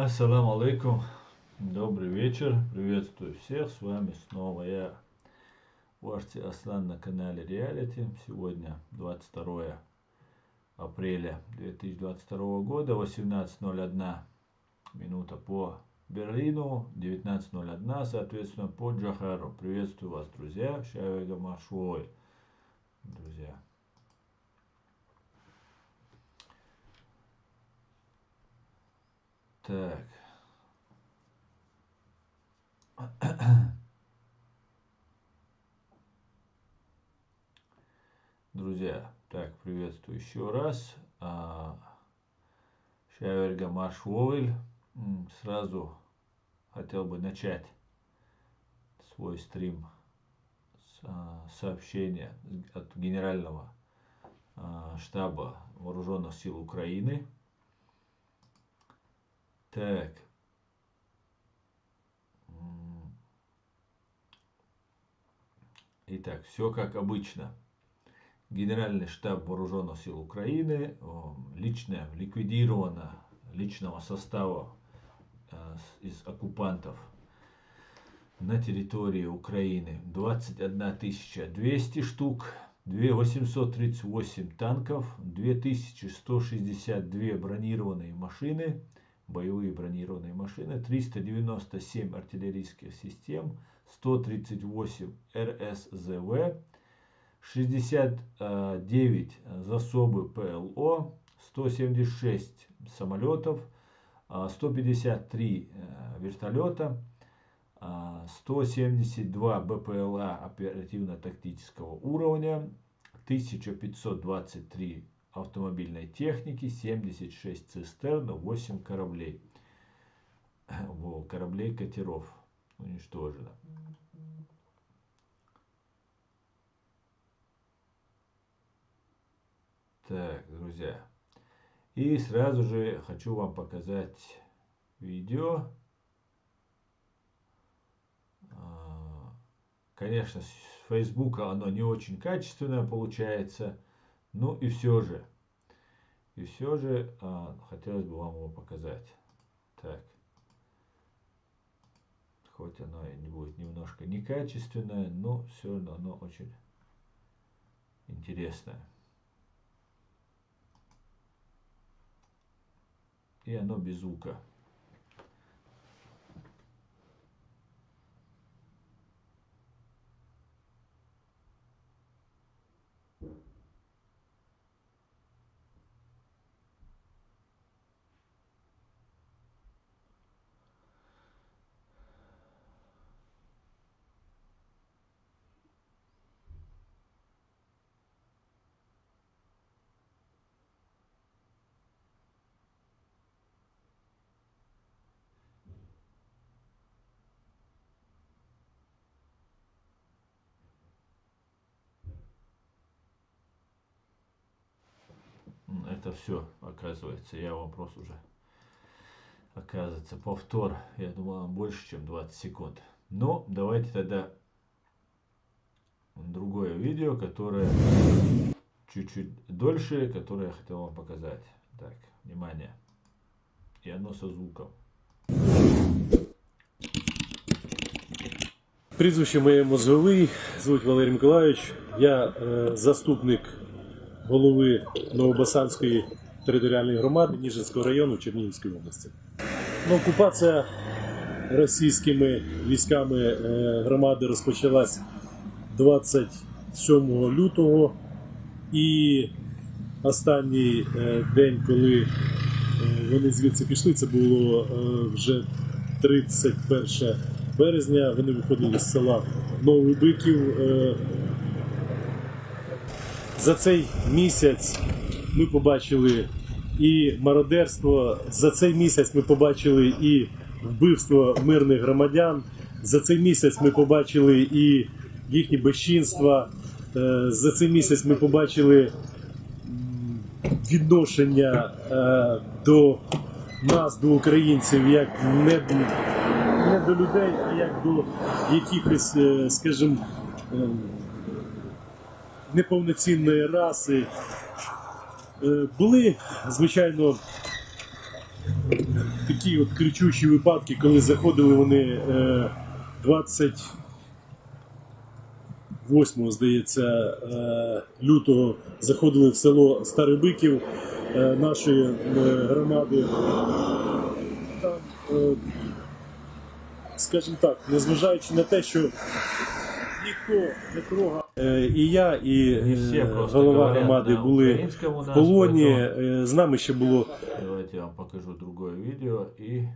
Ассаламу алейкум, добрый вечер, приветствую всех, с вами снова я, ваш Аслан на канале Реалити. Сегодня 22 апреля 2022 года, 18:01 минута по Берлину, 19:01 соответственно по Джохару. Приветствую вас, друзья, Шавега Маршой, друзья. Так. Друзья, так, приветствую еще раз. Шаверга Маршвовель. Сразу хотел бы начать свой стрим с сообщения от Генерального штаба Вооруженных сил Украины. Так. Итак, все как обычно. Генеральный штаб Вооруженных сил Украины лично ликвидировано личного состава из оккупантов на территории Украины 21 200 штук, 838 танков, 2162 бронированные машины, боевые бронированные машины, 397 артиллерийских систем, 138 РСЗВ, 69 засобы ПЛО, 176 самолетов, 153 вертолета, 172 БПЛА оперативно-тактического уровня, 1523 автомобильной техники, 76 цистерн, 8 кораблей. Кораблей катеров уничтожено. Так, друзья, и сразу же хочу вам показать видео. Конечно, с Фейсбука оно не очень качественное получается, ну и все же хотелось бы вам его показать. Так, хоть оно и не будет немножко некачественное, но все равно оно очень интересное. И оно без звука. Это все, оказывается, я вам просто уже, оказывается, повтор, я думал, больше, чем 20 секунд. Но давайте тогда другое видео, которое чуть-чуть дольше, которое я хотел вам показать. Так, внимание. И оно со звуком. Прізвище моє Мозговий, звуть Валерій Миколайович. Я заступник голови Новобасанської територіальної громади Ніжинського району Чернігівської області. Окупація російськими військами громади розпочалась 27 лютого. І останній день, коли вони звідси пішли, це було вже 31 березня. Вони виходили з села Новий Биків. За цей місяць ми побачили і мародерство, за цей місяць ми побачили і вбивство мирних громадян, за цей місяць ми побачили і їхні безчинства, за цей місяць ми побачили відношення до нас, до українців, як не до людей, а як до якихось, скажімо, неповноцінної раси. Були, звичайно, такі от кричущі випадки, коли заходили вони 28, здається, лютого, заходили в село Старий Биків нашої громади. Там, скажімо так, незважаючи на те, що ніхто не трогав. І я, і голова громади були в полоні. З нами ще було. Давайте я вам покажу другое видео и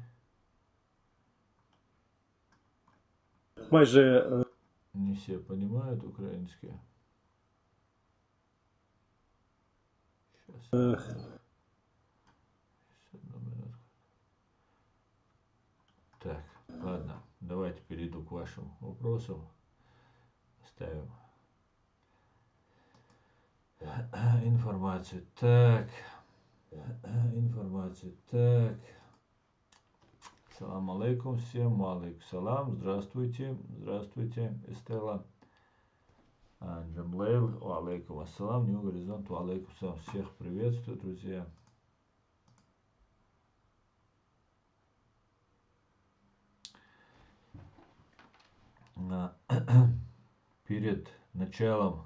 Майже не все понимают украинский. Сейчас. Одну минутку. Так, ладно, давайте перейду к вашим вопросам. Ставим информацию. Так. Информацию. Так. Салам алейкум всем. Алейкум салам. Здравствуйте. Здравствуйте, Эстела. Джамлейл. Алейкум ассалам. Нью Горизонт. Алейкум салам. Всех приветствую, друзья. Перед началом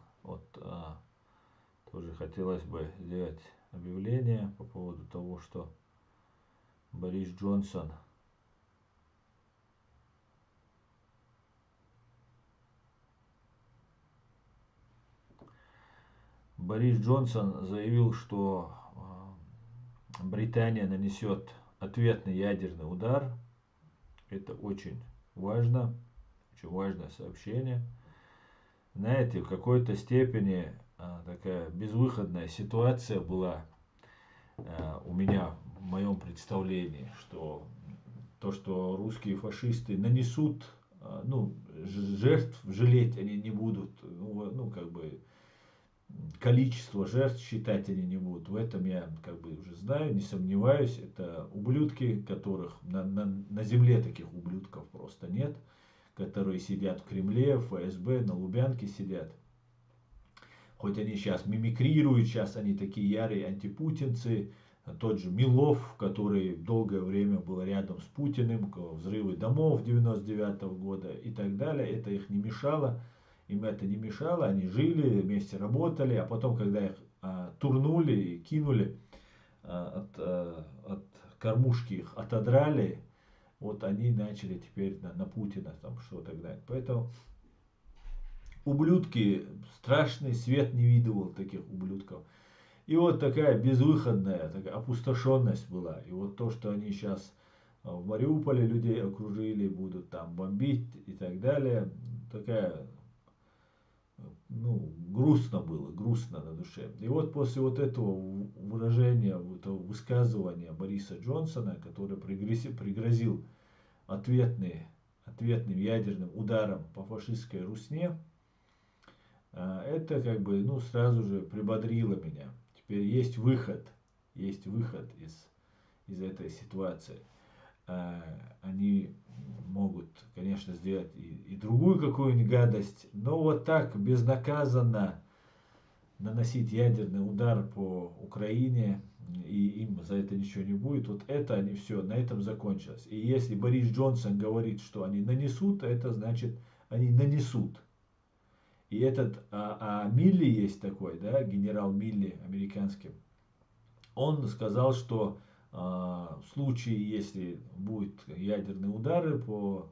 тоже хотелось бы сделать объявление по поводу того, что Борис Джонсон заявил, что Британия нанесет ответный ядерный удар. Это очень важное сообщение. Знаете, в какой-то степени такая безвыходная ситуация была у меня в моем представлении, что то, что русские фашисты нанесут, жертв жалеть они не будут, количество жертв считать они не будут. В этом я уже знаю, не сомневаюсь. Это ублюдки, которых на земле таких ублюдков просто нет, которые сидят в Кремле, в ФСБ, на Лубянке сидят. Хоть они сейчас мимикрируют, сейчас они такие ярые антипутинцы. Тот же Милов, который долгое время был рядом с Путиным, взрывы домов 99-го года и так далее. Это их не мешало. Им это не мешало, они жили, вместе работали. А потом, когда их турнули и кинули, от кормушки их отодрали, вот они начали теперь на Путина там что-то гнать. Поэтому ублюдки, страшный, свет не видывал таких ублюдков. И вот такая безвыходная, такая опустошенность была. И вот то, что они сейчас в Мариуполе людей окружили, будут там бомбить и так далее, такая, грустно было, грустно на душе. И вот после вот этого выражения, этого высказывания Бориса Джонсона, который пригрозил ответным ядерным ударом по фашистской Русне, это сразу же прибодрило меня. Теперь есть выход из этой ситуации. Они могут, конечно, сделать и другую какую-нибудь гадость, но вот так безнаказанно наносить ядерный удар по Украине, и им за это ничего не будет, вот это они все, на этом закончилось. И если Борис Джонсон говорит, что они нанесут, это значит, они нанесут. И этот Милли есть такой, да, генерал Милли американский, он сказал, что в случае, если будут ядерные удары по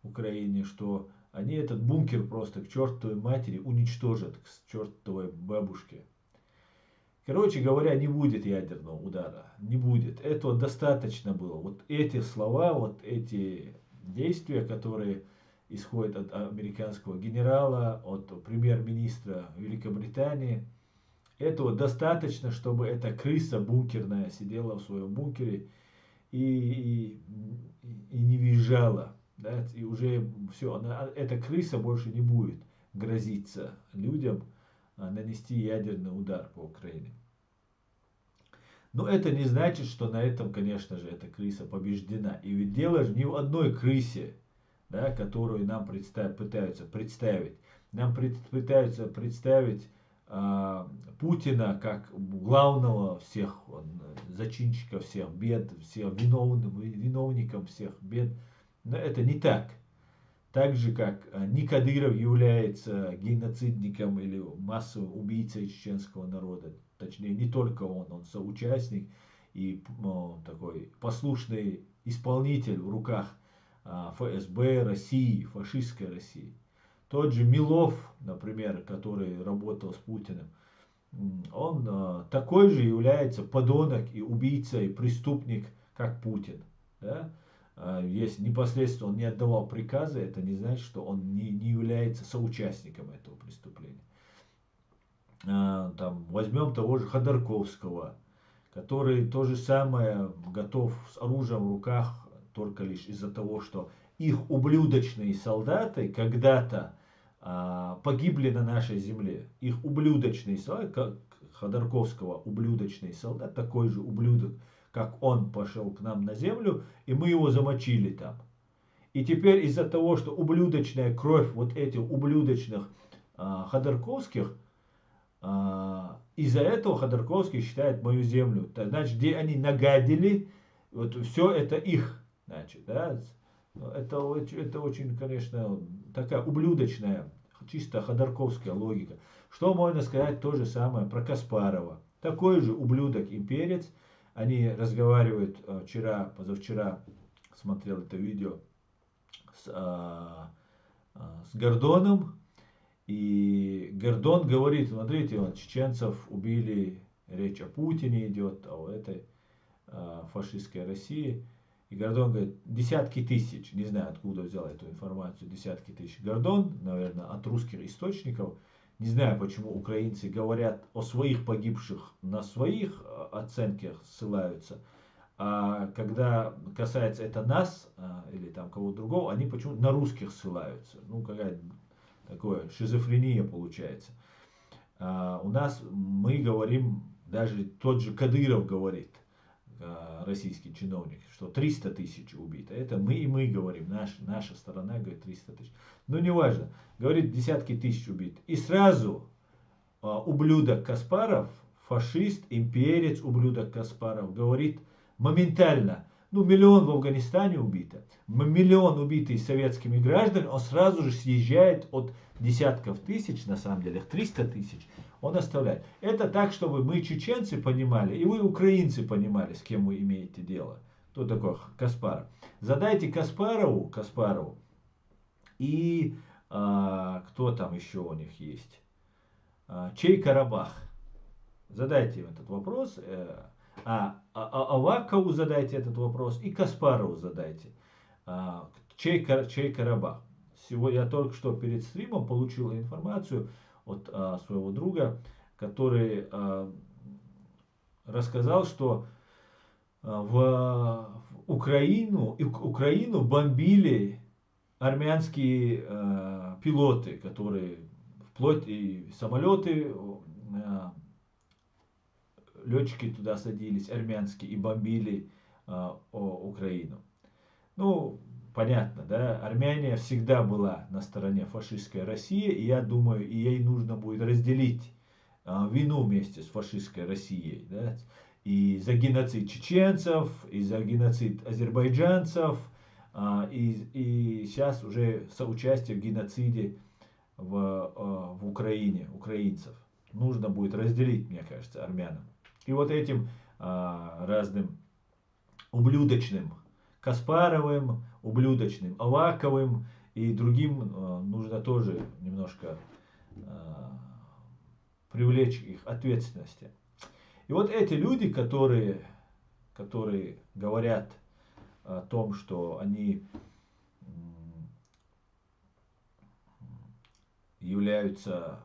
Украине, что они этот бункер просто к чертовой матери уничтожат, к чертовой бабушке. Короче говоря, не будет ядерного удара, не будет. Этого достаточно было. Вот эти слова, вот эти действия, которые исходят от американского генерала, от премьер-министра Великобритании, этого достаточно, чтобы эта крыса бункерная сидела в своем бункере и не визжала. Да, и уже все, эта крыса больше не будет грозиться людям нанести ядерный удар по Украине. Но это не значит, что на этом, конечно же, эта крыса побеждена. И ведь дело же не в одной крысе, да, которую нам пытаются представить. Нам пытаются представить Путина как главного всех зачинщиков всех бед, всех виновником всех бед. Но это не так. Так же, как ни Кадыров является геноцидником или массовым убийцей чеченского народа. Точнее, не только он соучастник и такой послушный исполнитель в руках ФСБ России, фашистской России. Тот же Милов, например, который работал с Путиным, он такой же является подонок и убийца и преступник, как Путин. Да? Если непосредственно он не отдавал приказы, это не значит, что он не является соучастником этого преступления. Там, возьмем того же Ходорковского, который то же самое готов с оружием в руках только лишь из-за того, что их ублюдочные солдаты когда-то погибли на нашей земле. Их ублюдочный солдат, как Ходорковского ублюдочный солдат, такой же ублюдок, как он пошел к нам на землю, и мы его замочили там. И теперь из-за того, что ублюдочная кровь вот этих ублюдочных Ходорковских, из-за этого Ходорковский считает мою землю. Значит, где они нагадили, вот все это их. Значит, да? Это очень, конечно, такая ублюдочная, чисто ходорковская логика. Что можно сказать то же самое про Каспарова. Такой же ублюдок и перец. Они разговаривают позавчера смотрел это видео с Гордоном. И Гордон говорит, смотрите, вот чеченцев убили, речь о Путине идет, о этой фашистской России. И Гордон говорит, десятки тысяч, не знаю, откуда взял эту информацию, десятки тысяч. Гордон, наверное, от русских источников. Не знаю, почему украинцы говорят о своих погибших, на своих оценках ссылаются. А когда касается это нас или там кого-то другого, они почему-то на русских ссылаются. Ну, какая-то такое шизофрения получается. У нас мы говорим, даже тот же Кадыров говорит, российский чиновник, что 300 тысяч убито. Это мы говорим, наша сторона говорит 300 тысяч. Но не важно, говорит десятки тысяч убито. И сразу ублюдок Каспаров, фашист, имперец, ублюдок Каспаров, говорит моментально, ну, 1 миллион в Афганистане убито, 1 миллион убитый советскими гражданами, он сразу же съезжает от десятков тысяч, на самом деле, 300 тысяч, он оставляет. Это так, чтобы мы, чеченцы, понимали, и вы, украинцы, понимали, с кем вы имеете дело. Кто такой Каспаров? Задайте Каспарову, и кто там еще у них есть? Чей Карабах? Задайте им этот вопрос. Авакову задайте этот вопрос и Каспарову задайте. Чей Карабах? Я только что перед стримом получил информацию от своего друга, который рассказал, что в Украину бомбили армянские пилоты, которые вплоть и самолеты, летчики туда садились, армянские, и бомбили Украину. Ну, понятно, да, Армения всегда была на стороне фашистской России, и я думаю, и ей нужно будет разделить вину вместе с фашистской Россией, да, и за геноцид чеченцев, и за геноцид азербайджанцев, и сейчас уже соучастие в геноциде в Украине, украинцев. Нужно будет разделить, мне кажется, армянам. И вот этим разным ублюдочным Каспаровым, ублюдочным Аваковым и другим нужно тоже немножко привлечь их ответственности. И вот эти люди, которые говорят о том, что они являются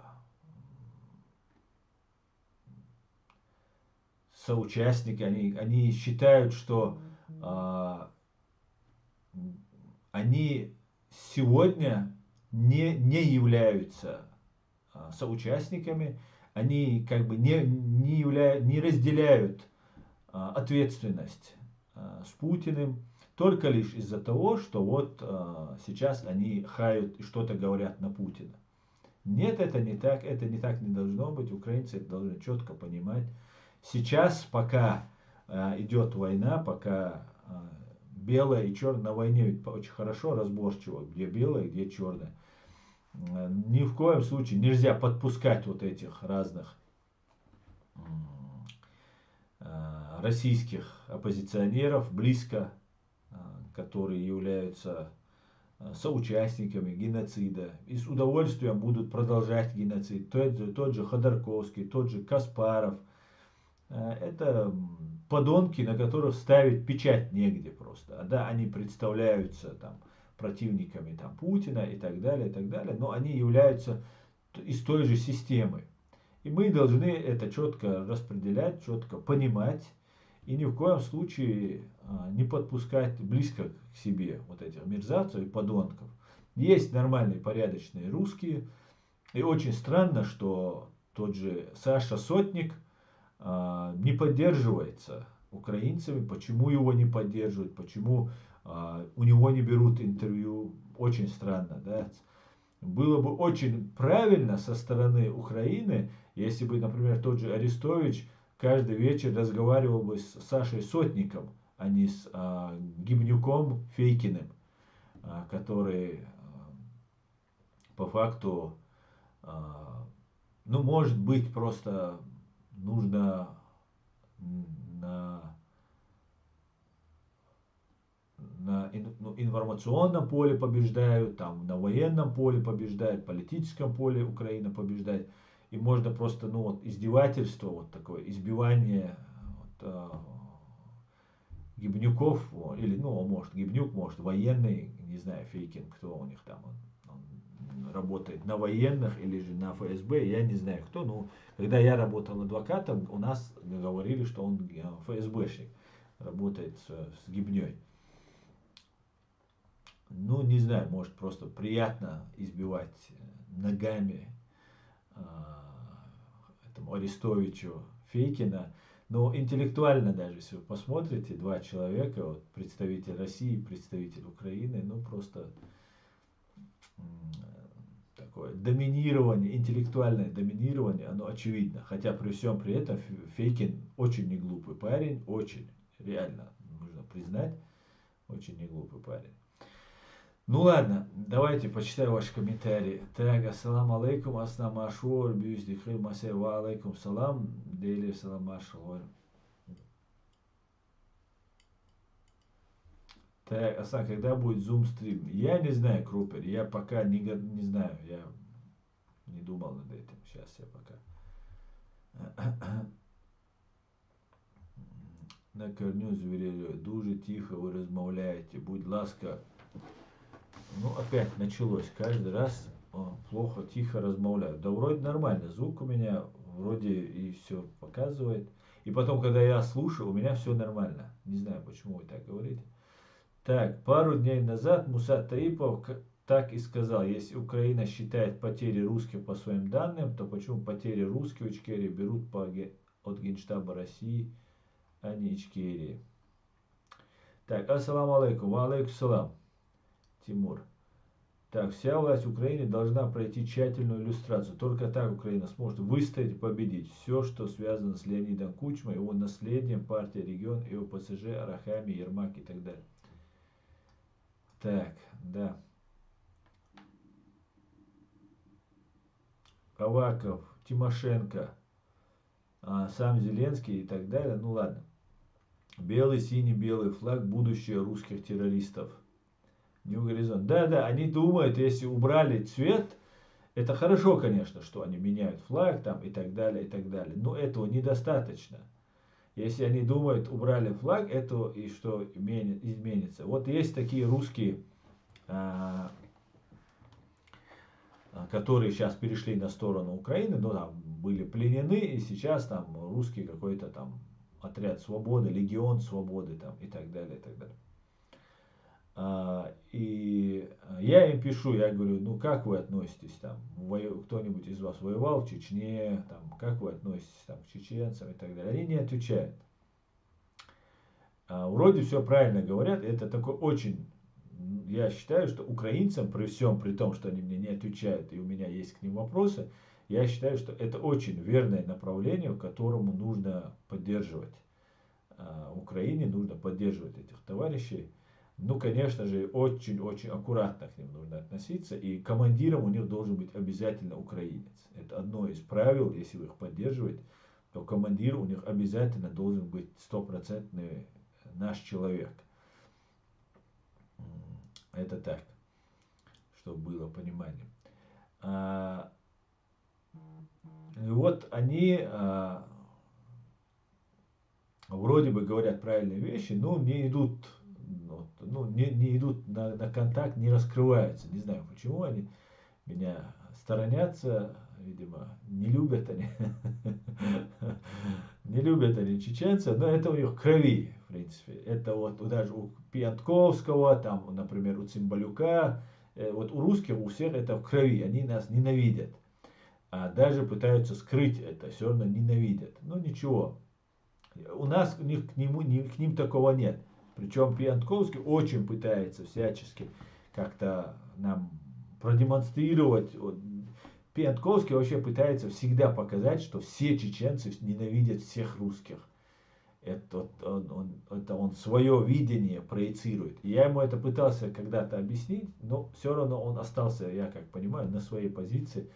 соучастники, они считают, что они сегодня не являются соучастниками, они как бы не разделяют ответственность с Путиным только лишь из-за того, что вот сейчас они хают и что-то говорят на Путина. Нет, это не так не должно быть. Украинцы это должны четко понимать. Сейчас, пока идет война, пока белое и черное на войне ведь очень хорошо разборчиво, где белое, где черное. Ни в коем случае нельзя подпускать вот этих разных российских оппозиционеров близко, которые являются соучастниками геноцида и с удовольствием будут продолжать геноцид. Тот же Ходорковский, тот же Каспаров. Это подонки, на которых ставить печать негде просто. Да, они представляются там противниками там, Путина и так далее, но они являются из той же системы. И мы должны это четко распределять, четко понимать и ни в коем случае не подпускать близко к себе вот этих мерзавцев и подонков. Есть нормальные, порядочные русские. И очень странно, что тот же Саша Сотник не поддерживается украинцами. Почему его не поддерживают? Почему у него не берут интервью? Очень странно, да? Было бы очень правильно со стороны Украины, если бы, например, тот же Арестович каждый вечер разговаривал бы с Сашей Сотником, а не с Гибнюком Фейкиным, который по факту, ну, может быть, просто нужно на информационном поле побеждают, там на военном поле побеждают, в политическом поле Украина побеждает. И можно просто, ну вот, издевательство, вот такое, избивание вот, Гибнюков, или, ну, может, Гибнюк, может, военный, не знаю, Фейкин, кто у них там, он работает на военных или же на ФСБ, я не знаю кто, но когда я работал адвокатом, у нас говорили, что он ФСБшник, работает с Гибней. Ну, не знаю, может, просто приятно избивать ногами этому Арестовичу Фейкина. Но интеллектуально даже, если вы посмотрите, два человека, вот, представитель России, представитель Украины, ну, просто такое доминирование, интеллектуальное доминирование, оно очевидно. Хотя при всем при этом Фейкин очень не глупый парень, очень, реально, нужно признать, очень не глупый парень. Ну ладно, давайте почитаю ваши комментарии. Так, ассаламу алейкум, аслам ашур, бюздихир, масер, ва алейкум салам, дейли салам ашур. Так, Асан, когда будет Zoom стрим? Я не знаю, Крупер, я пока не знаю, я не думал над этим. Сейчас я пока. На корню звіря, дуже тихо вы розмовляєте, будь ласка. Ну, опять началось. Каждый раз плохо, тихо размовляю. Да вроде нормально. Звук у меня вроде и все показывает. И потом, когда я слушаю, у меня все нормально. Не знаю, почему вы так говорите. Так, пару дней назад Муса Таипов так и сказал. Если Украина считает потери русских по своим данным, то почему потери русских в Ичкерии берут от Генштаба России, а не Ичкерии? Так, ассаламу алейкум. Ва алейкум салам. Тимур. Так, вся власть Украины должна пройти тщательную иллюстрацию. Только так Украина сможет выстоять и победить. Все, что связано с Леонидом Кучмой, его наследием, партия Регион, и ОПСЖ, Арахами, Ермак и так далее. Так, да. Аваков, Тимошенко, сам Зеленский и так далее. Ну ладно. Белый, синий, белый флаг, будущее русских террористов. New Horizon. Да, они думают, если убрали цвет, это хорошо, конечно, что они меняют флаг там и так далее, и так далее. Но этого недостаточно. Если они думают, убрали флаг, это и что изменится. Вот есть такие русские, которые сейчас перешли на сторону Украины, но там были пленены, и сейчас там русский какой-то там отряд свободы, легион свободы там и так далее, и так далее. И я им пишу, я говорю, ну как вы относитесь там, кто-нибудь из вас воевал в Чечне, там, как вы относитесь там, к чеченцам и так далее. Они не отвечают. Вроде все правильно говорят, это такой очень я считаю, что украинцам, при всем при том, что они мне не отвечают, и у меня есть к ним вопросы, я считаю, что это очень верное направление, к которому нужно поддерживать. Украине нужно поддерживать этих товарищей. Ну, конечно же, очень-очень аккуратно к ним нужно относиться. И командиром у них должен быть обязательно украинец. Это одно из правил, если вы их поддерживаете, то командир у них обязательно должен быть стопроцентный наш человек. Это так, чтобы было понимание. И вот они вроде бы говорят правильные вещи, но не идут, не идут на контакт, не раскрываются. Не знаю, почему они меня сторонятся, видимо, не любят они, не любят они чеченцев, но это у них в крови, в принципе. Это вот даже у Пьянковского, там, например, у Цимбалюка, вот у русских, у всех это в крови, они нас ненавидят. А даже пытаются скрыть это, все равно ненавидят. Ну ничего, у нас к ним такого нет. Причем Пьянковский очень пытается всячески как-то нам продемонстрировать. Пьянковский вообще пытается всегда показать, что все чеченцы ненавидят всех русских. Это он свое видение проецирует. И я ему это пытался когда-то объяснить, но все равно он остался, я как понимаю, на своей позиции.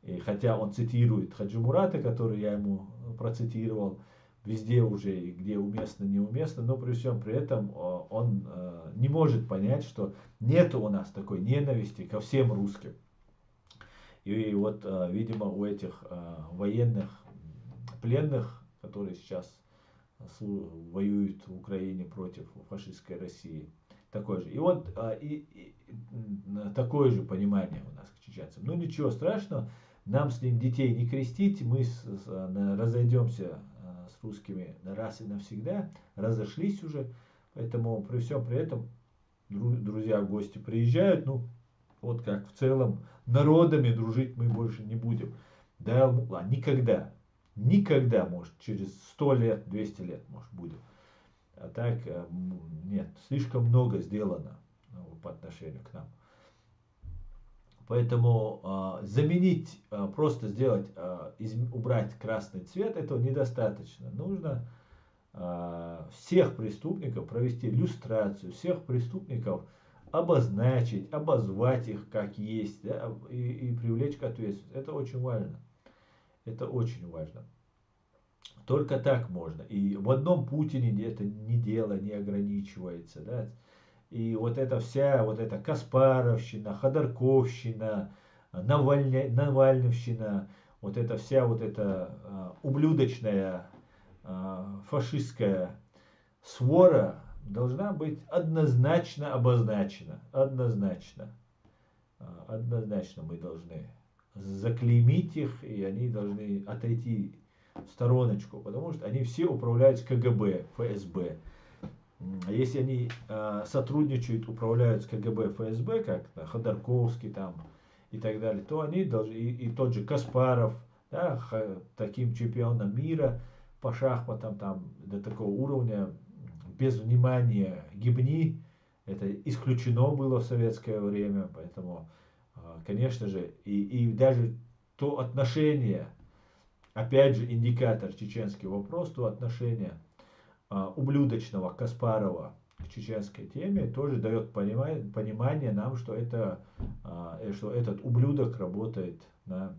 И хотя он цитирует Хаджи Мурата, который я ему процитировал, везде уже, и где уместно, неуместно, но при всем при этом он не может понять, что нет у нас такой ненависти ко всем русским. И вот, видимо, у этих военных пленных, которые сейчас воюют в Украине против фашистской России, такое же. И вот такое же понимание у нас к чеченцам. Ну ничего страшного, нам с ним детей не крестить, мы разойдемся с русскими раз и навсегда, разошлись уже, поэтому при всем при этом друзья в гости приезжают, ну вот как в целом народами дружить мы больше не будем. Да, никогда, никогда, может, через 100 лет, 200 лет, может, будем. А так, нет, слишком много сделано по отношению к нам. Поэтому заменить, просто сделать, убрать красный цвет, этого недостаточно. Нужно всех преступников провести люстрацию, всех преступников обозначить, обозвать их как есть, да, и привлечь к ответственности. Это очень важно. Это очень важно. Только так можно. И в одном Путине это не дело, не ограничивается. Да? И вот эта вся, вот эта Каспаровщина, Ходорковщина, Навальновщина, вот эта вся вот эта ублюдочная фашистская свора должна быть однозначно обозначена. Однозначно. Однозначно мы должны заклеймить их, и они должны отойти в стороночку, потому что они все управляют КГБ, ФСБ. Если они сотрудничают, управляют с КГБ, ФСБ, как Ходорковский там и так далее, то они должны, и тот же Каспаров, да, таким чемпионом мира по шахматам там до такого уровня, без внимания гибни, это исключено было в советское время, поэтому, конечно же, и даже то отношение, опять же, индикатор чеченский вопрос, то отношение ублюдочного Каспарова к чеченской теме тоже дает понимание нам, что что этот ублюдок работает на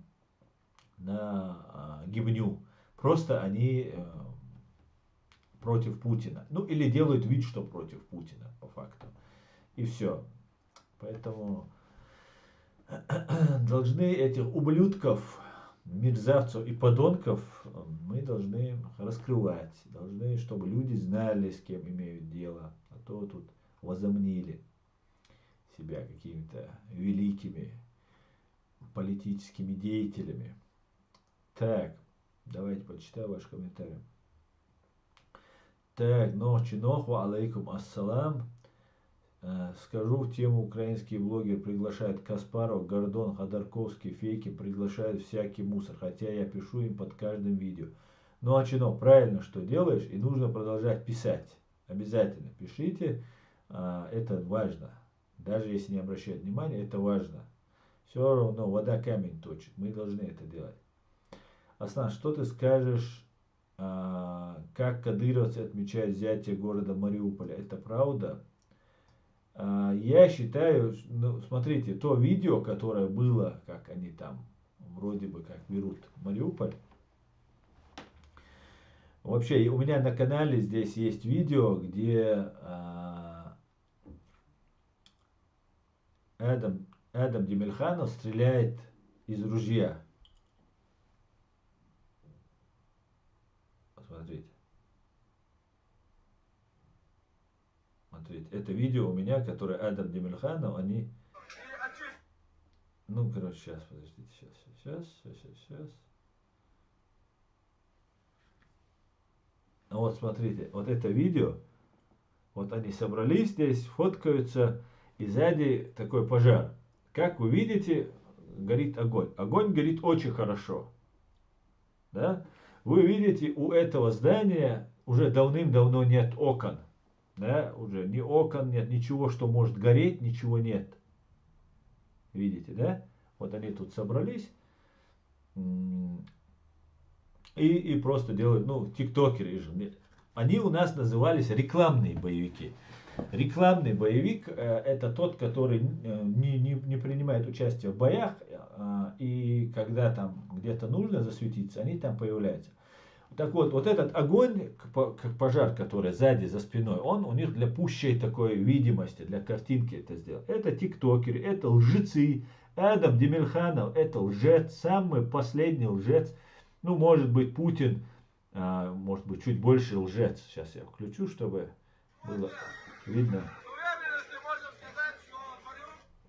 гибню. Просто они против Путина. Ну или делают вид, что против Путина, по факту. И все. Поэтому должны этих ублюдков, мерзавцев и подонков мы должны раскрывать. Должны, чтобы люди знали, с кем имеют дело. А то тут возомнили себя какими-то великими политическими деятелями. Так, давайте почитаю ваш комментарий. Так, ноху алейкум ассалам. Скажу в тему: украинские блогеры приглашают Каспаров, Гордон, Ходорковский, фейки, приглашают всякий мусор, хотя я пишу им под каждым видео. Ну а чино, правильно, что делаешь, и нужно продолжать писать. Обязательно пишите, это важно. Даже если не обращать внимания, это важно. Все равно вода камень точит. Мы должны это делать. Аслан, что ты скажешь, как кадыровцы отмечают взятие города Мариуполя? Это правда? Я считаю, ну, смотрите, то видео, которое было, как они там вроде бы как берут Мариуполь. Вообще, у меня на канале здесь есть видео, где Адам Демельханов стреляет из ружья. Посмотрите. Смотрите, это видео у меня, которое Адам Демельханов, они... Ну, короче, сейчас, подождите, сейчас. Вот, смотрите, вот это видео, вот они собрались здесь, фоткаются, и сзади такой пожар. Как вы видите, горит огонь. Огонь горит очень хорошо. Да? Вы видите, у этого здания уже давным-давно нет окон. Да? Уже ни окон нет, ничего, что может гореть, ничего нет. Видите, да? Вот они тут собрались и просто делают, ну, тиктокеры же. Они у нас назывались рекламные боевики. Рекламный боевик это тот, который не принимает участие в боях, и когда там где-то нужно засветиться, они там появляются. Так вот, вот этот огонь, как пожар, который сзади, за спиной, он у них для пущей такой видимости, для картинки это сделал. Это тиктокеры, это лжецы. Адам Демельханов это лжец, самый последний лжец. Ну, может быть, Путин, может быть, чуть больше лжец. Сейчас я включу, чтобы было видно.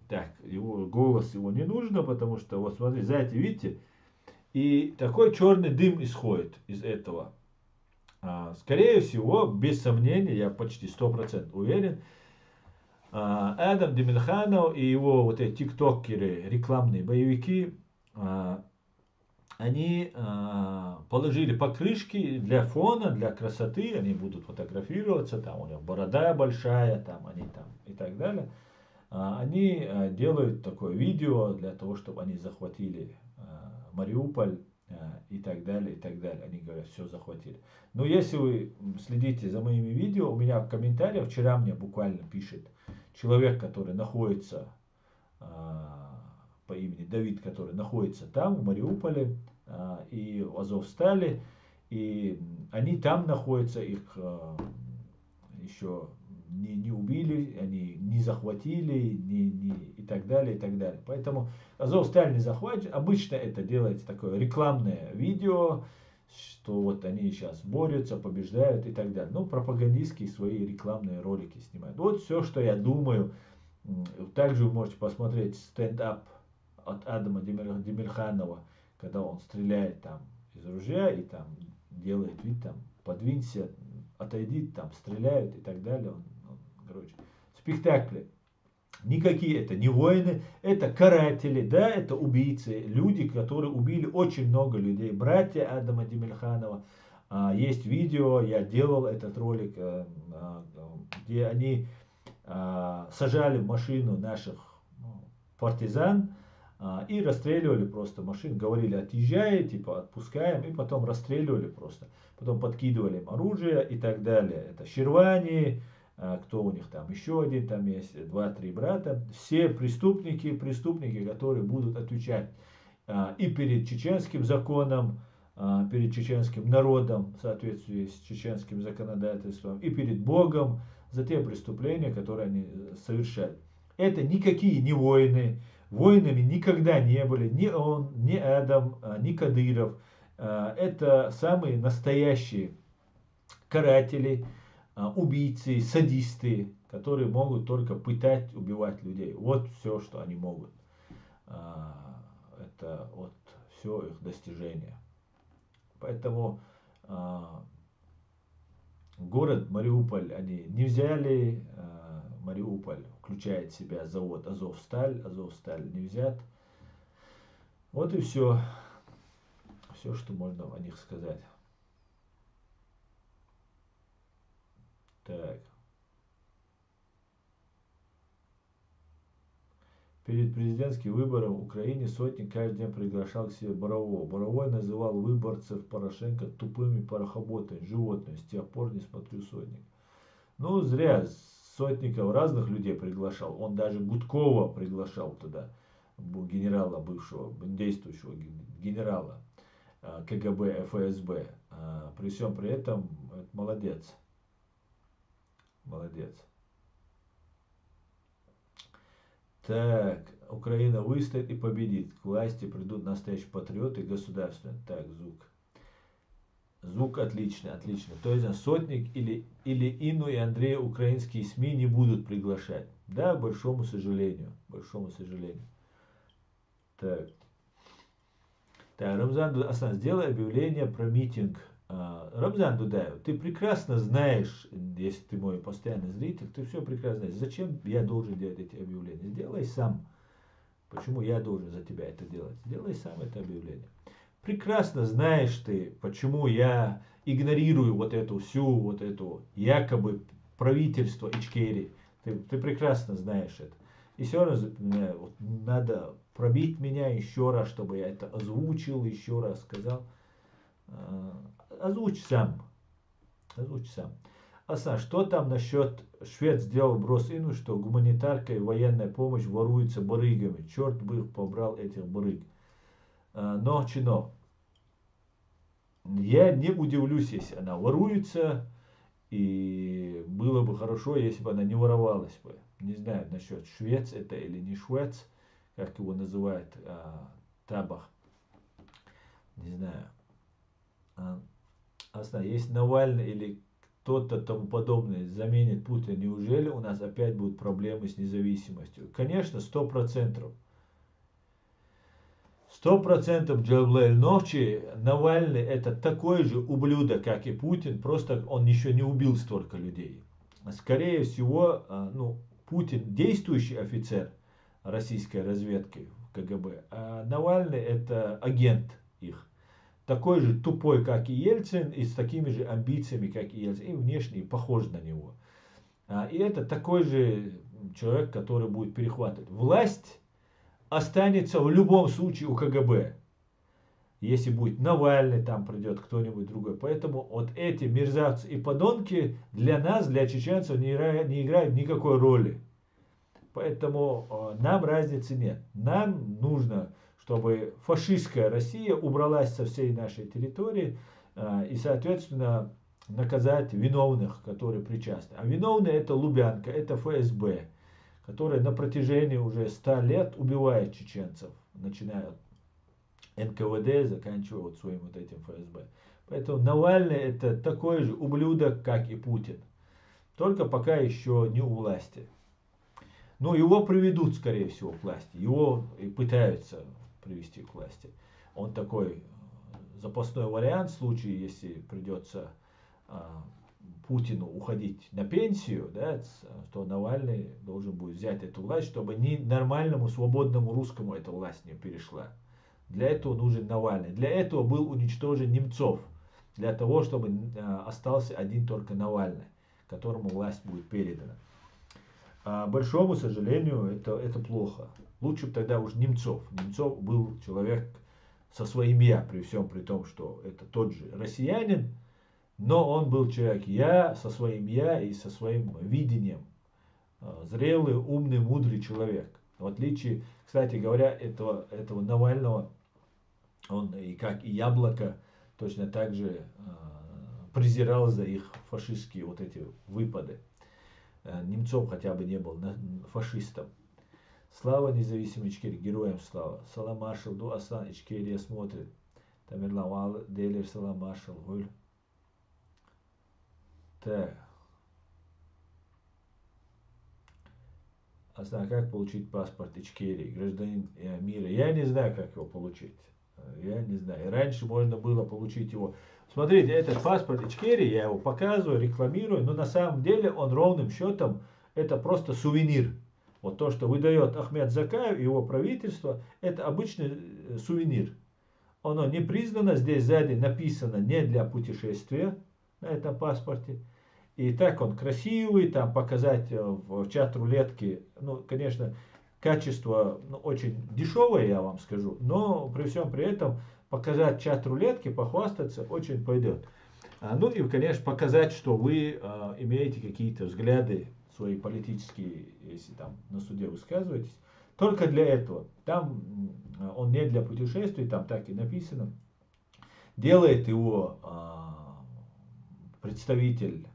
Так, его голос его не нужно, потому что, вот смотрите, сзади, видите, и такой черный дым исходит из этого. Скорее всего, без сомнения, я почти 100% уверен, Адам Демельханов и его вот эти тиктокеры, рекламные боевики, они положили покрышки для фона, для красоты, они будут фотографироваться, там у них борода большая, там они там и так далее. Они делают такое видео для того, чтобы они захватили Мариуполь и так далее, и так далее. Они говорят, все захватили. Но если вы следите за моими видео, у меня в комментариях, вчера мне буквально пишет человек, который находится по имени Давид, который находится там, в Мариуполе, и в Азовстале, и они там находятся, их еще не убили, они не захватили, и так далее, и так далее. Поэтому Азовсталь не захвачен. Обычно это делается такое рекламное видео, что вот они сейчас борются, побеждают и так далее. Ну, пропагандистские свои рекламные ролики снимают. Вот все, что я думаю. Также вы можете посмотреть стендап от Адама Демельханова, когда он стреляет там из ружья и там делает вид, там, подвинься, отойди, там, стреляют и так далее. Короче, спектакли. Никакие это не воины, это каратели, да, это убийцы, люди, которые убили очень много людей. Братья Адама Демельханова. Есть видео, я делал этот ролик, где они сажали в машину наших партизан и расстреливали просто машин. Говорили, отъезжай, типа отпускаем, и потом расстреливали просто. Потом подкидывали им оружие и так далее. Это Ширвани, кто у них там еще один, там есть 2-3 брата. Все преступники, которые будут отвечать и перед чеченским законом, перед чеченским народом в соответствии с чеченским законодательством, и перед Богом за те преступления, которые они совершают. Это никакие не воины. Воинами никогда не были ни он, ни Адам, ни Кадыров. Это самые настоящие каратели, убийцы, садисты, которые могут только пытать, убивать людей. Вот все, что они могут. Это вот все их достижения. Поэтому город Мариуполь они не взяли. Мариуполь включает в себя завод Азовсталь. Азовсталь не взят. Вот и все. Все, что можно о них сказать. Так. Перед президентским выбором в Украине Сотник каждый день приглашал к себе Борового. Боровой называл выборцев Порошенко тупыми порохоботами, животными. С тех пор не смотрю Сотник. Ну, зря Сотников разных людей приглашал. Он даже Гудкова приглашал туда, генерала бывшего, действующего генерала КГБ, ФСБ. При всем при этом, молодец. Молодец. Так, Украина выстоит и победит. К власти придут настоящие патриоты и государственные. Так, звук. Звук отличный, отлично. То есть Сотник или Инну и Андрея украинские СМИ не будут приглашать. Да, к большому сожалению. Большому сожалению. Так. Так, Рамзан Асан, сделай объявление про митинг. Рамзан Дудаев, ты прекрасно знаешь, если ты мой постоянный зритель, ты все прекрасно знаешь. Зачем я должен делать эти объявления? Сделай сам. Почему я должен за тебя это делать? Сделай сам это объявление. Прекрасно знаешь ты, почему я игнорирую вот эту якобы правительство Ичкерии. Ты прекрасно знаешь это. И все равно надо пробить меня еще раз, чтобы я это озвучил, еще раз сказал. Озвучь сам. Озвучь сам. Асан, что там насчет швед сделал брос Ину, что гуманитарка и военная помощь воруются барыгами. Черт бы их побрал, этих барыг. Но чино. Я не удивлюсь, если она воруется. И было бы хорошо, если бы она не воровалась бы. Не знаю насчет швец это или не швец, как его называют Табах. Не знаю. Если Навальный или кто-то тому подобное заменит Путина, неужели у нас опять будут проблемы с независимостью? Конечно, 100%. 100% Джавлель Ночи, Навальный это такой же ублюдок, как и Путин, просто он еще не убил столько людей. Скорее всего, Путин действующий офицер российской разведки КГБ, а Навальный это агент их. Такой же тупой, как и Ельцин, и с такими же амбициями, как и Ельцин, и внешне похож на него. И это такой же человек, который будет перехватывать власть, останется в любом случае у КГБ. Если будет Навальный, там придет кто-нибудь другой. Поэтому вот эти мерзавцы и подонки для нас, для чеченцев, не играют никакой роли. Поэтому нам разницы нет. Нам нужно, чтобы фашистская Россия убралась со всей нашей территории и, соответственно, наказать виновных, которые причастны. А виновные это Лубянка, это ФСБ, которая на протяжении уже 100 лет убивает чеченцев, начиная от НКВД, заканчивая вот своим вот этим ФСБ. Поэтому Навальный это такой же ублюдок, как и Путин. Только пока еще не у власти. Но его приведут, скорее всего, к власти. Его и пытаются привести к власти. Он такой запасной вариант в случае, если придется Путину уходить на пенсию, да, то Навальный должен будет взять эту власть, чтобы ни нормальному свободному русскому эта власть не перешла. Для этого нужен Навальный. Для этого был уничтожен Немцов. Для того, чтобы остался один только Навальный, которому власть будет передана. А большому сожалению, это плохо. Лучше бы тогда уж Немцов. Немцов был человек со своим я, при всем при том, что это тот же россиянин, но он был человек я, со своим я и со своим видением. Зрелый, умный, мудрый человек. В отличие, кстати говоря, этого Навального, он и как и Яблоко точно так же презирал за их фашистские вот эти выпады. Немцов хотя бы не был фашистом. Слава независимой Ичкерии, героям слава. Салам Машал, Ду Асан, Ичкерия смотрит. Тамерлавал, Делер, Салам Машал, Гуль. Так. Асан, как получить паспорт Ичкерии, гражданин мира? Я не знаю, как его получить. Я не знаю. Раньше можно было получить его. Смотрите, этот паспорт Ичкерии, я его показываю, рекламирую, но на самом деле он ровным счетом, это просто сувенир. Вот то, что выдает Ахмед Закаев и его правительство, это обычный сувенир. Оно не признано, здесь сзади написано не для путешествия на этом паспорте. И так он красивый, там показать в чат-рулетке, ну, конечно, качество ну, очень дешевое, я вам скажу, но при всем при этом показать чат рулетки, похвастаться очень пойдет. Ну и, конечно, показать, что вы имеете какие-то взгляды свои политические, если там на суде высказываетесь. Только для этого. Там он не для путешествий, там так и написано. Делает его представитель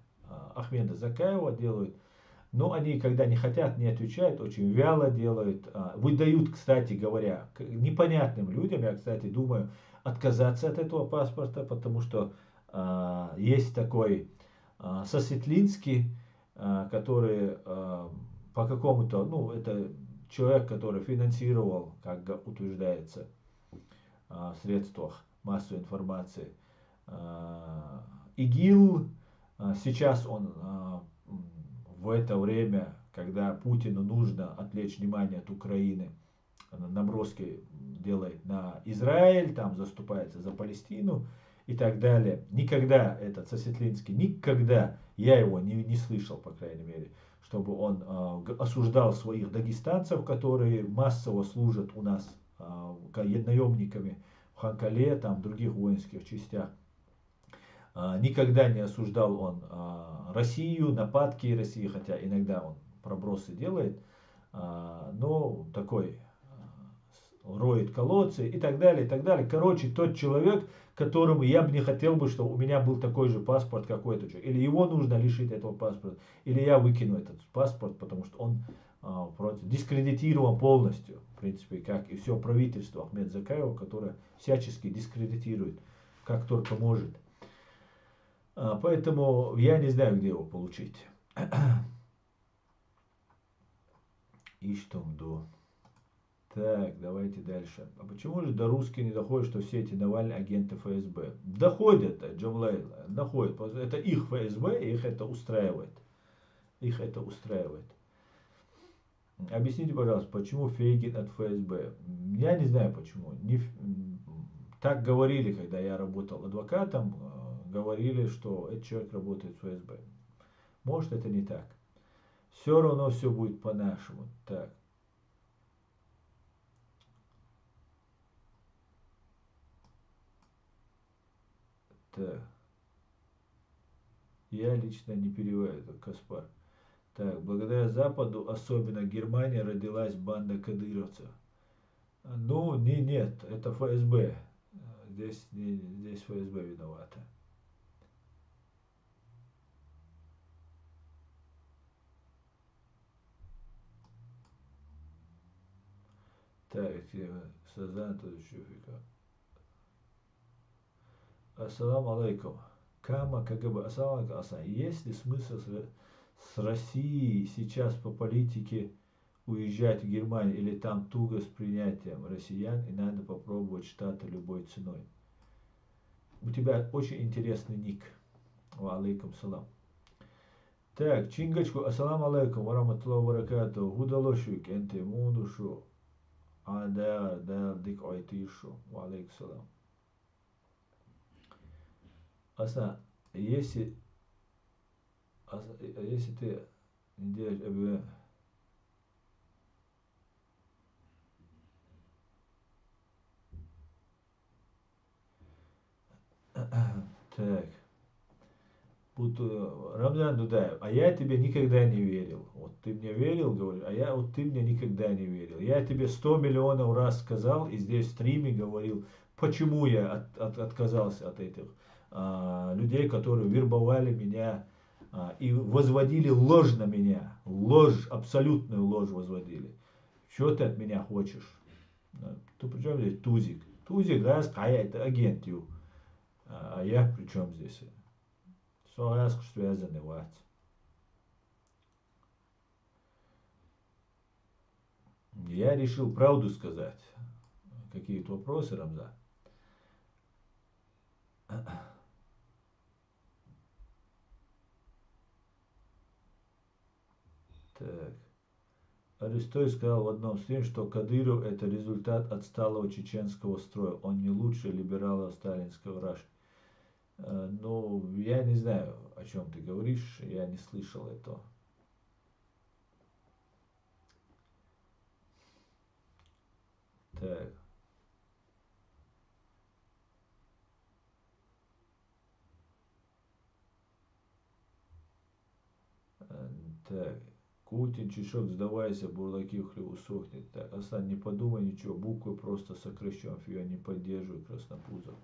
Ахмеда Закаева, делают. Но они, когда не хотят, не отвечают, очень вяло делают. Выдают, кстати говоря, непонятным людям, я, кстати, думаю, отказаться от этого паспорта, потому что есть такой Сосветлинский, который по какому-то, ну, это человек, который финансировал, как утверждается, в средствах массовой информации, ИГИЛ. Сейчас он в это время, когда Путину нужно отвлечь внимание от Украины, наброски делает на Израиль, там заступается за Палестину и так далее. Никогда этот Сосветлинский, никогда я его не слышал, по крайней мере, чтобы он осуждал своих дагестанцев, которые массово служат у нас наемниками в Ханкале, там, в других воинских частях. Никогда не осуждал он Россию, нападки России, хотя иногда он пробросы делает, но такой роет колодцы и так далее, и так далее. Короче, тот человек, которому я бы не хотел бы, чтобы у меня был такой же паспорт, какой-то человек. Или его нужно лишить этого паспорта, или я выкину этот паспорт, потому что он дискредитирован полностью, в принципе, как и все правительство Ахмеда Закаева, которое всячески дискредитирует, как только может. Поэтому я не знаю, где его получить. И что до. Так, давайте дальше. А почему же до русских не доходит, что все эти Навальные агенты ФСБ? Доходят, Джамлейл, доходят. Это их ФСБ, и их это устраивает. Их это устраивает. Объясните, пожалуйста, почему Фейгин от ФСБ? Я не знаю почему. Так говорили, когда я работал адвокатом, говорили, что этот человек работает в ФСБ. Может, это не так. Все равно все будет по-нашему. Так. Так. Я лично не перевожу, это Каспар. Так, благодаря Западу, особенно Германия, родилась банда кадыровцев. Ну, нет, это ФСБ. Здесь ФСБ виновата. Так, Сазан Тазучуфика. Ассаламу алейкум. Кама КГБ. Ассаламу алейкум. Есть ли смысл с Россией сейчас по политике уезжать в Германию или там туго с принятием россиян и надо попробовать Штаты любой ценой? У тебя очень интересный ник. Ва алейкум салам. Так, Чингачку, ассаламу алейкум, вараматуллаху баракату, гудалошук, энте мудушу, да, дик айтишу, ва алейкум салам. Аса, если ты не делаешь ЭБВ, так, Рамзан Дудаев, а я тебе никогда не верил. Вот ты мне верил, говорю, ты мне никогда не верил. Я тебе 100 миллионов раз сказал и здесь в стриме говорил, почему я отказался от этих людей, которые вербовали меня и возводили ложь на меня. Ложь, абсолютную ложь возводили. Что ты от меня хочешь? Ты при чем здесь Тузик? Тузик, раз, это агент. А я при чем здесь? Связка связаны, вот. Я решил правду сказать. Какие-то вопросы, Рамзан? Так. Арестой сказал в одном стриме, что Кадыров это результат отсталого чеченского строя. Он не лучше либерала сталинского Раши. Ну, я не знаю, о чем ты говоришь, я не слышал этого. Так. Так. Кутин, Чешок, сдавайся, бурлаки в хлеву сохнет. Так, Асан, не подумай ничего, буквы просто сокращен, я не поддерживаю Краснопузов.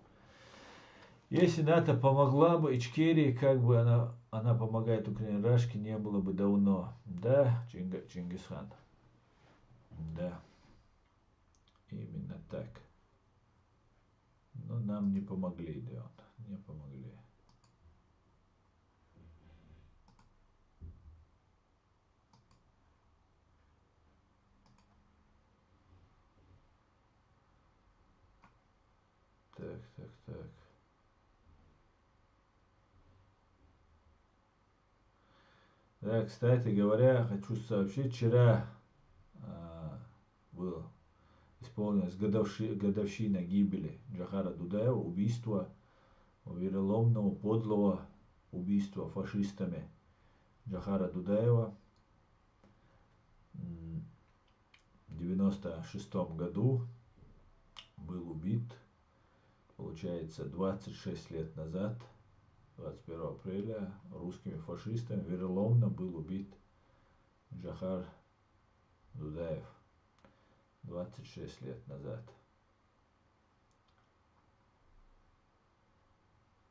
Если НАТО помогла бы Ичкерии, как бы она помогает Украине, Рашки не было бы давно. Да, Чингисхан? Да, именно так. Но нам не помогли, да, не помогли. Так. Да, кстати говоря, хочу сообщить, вчера был исполнилась годовщина гибели Джохара Дудаева, убийства, вероломного, подлого убийства фашистами Джохара Дудаева. В 96 году был убит, получается, 26 лет назад, 21 апреля, русскими фашистами вероломно был убит Джохар Дудаев 26 лет назад.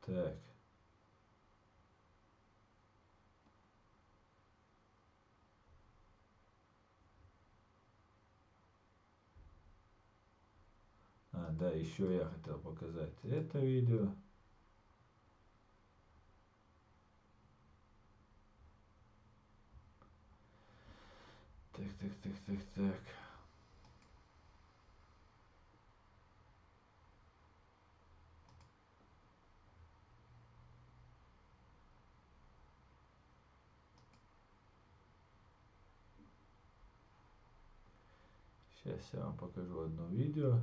Так. Да, еще я хотел показать это видео. Так. Сейчас я вам покажу одно видео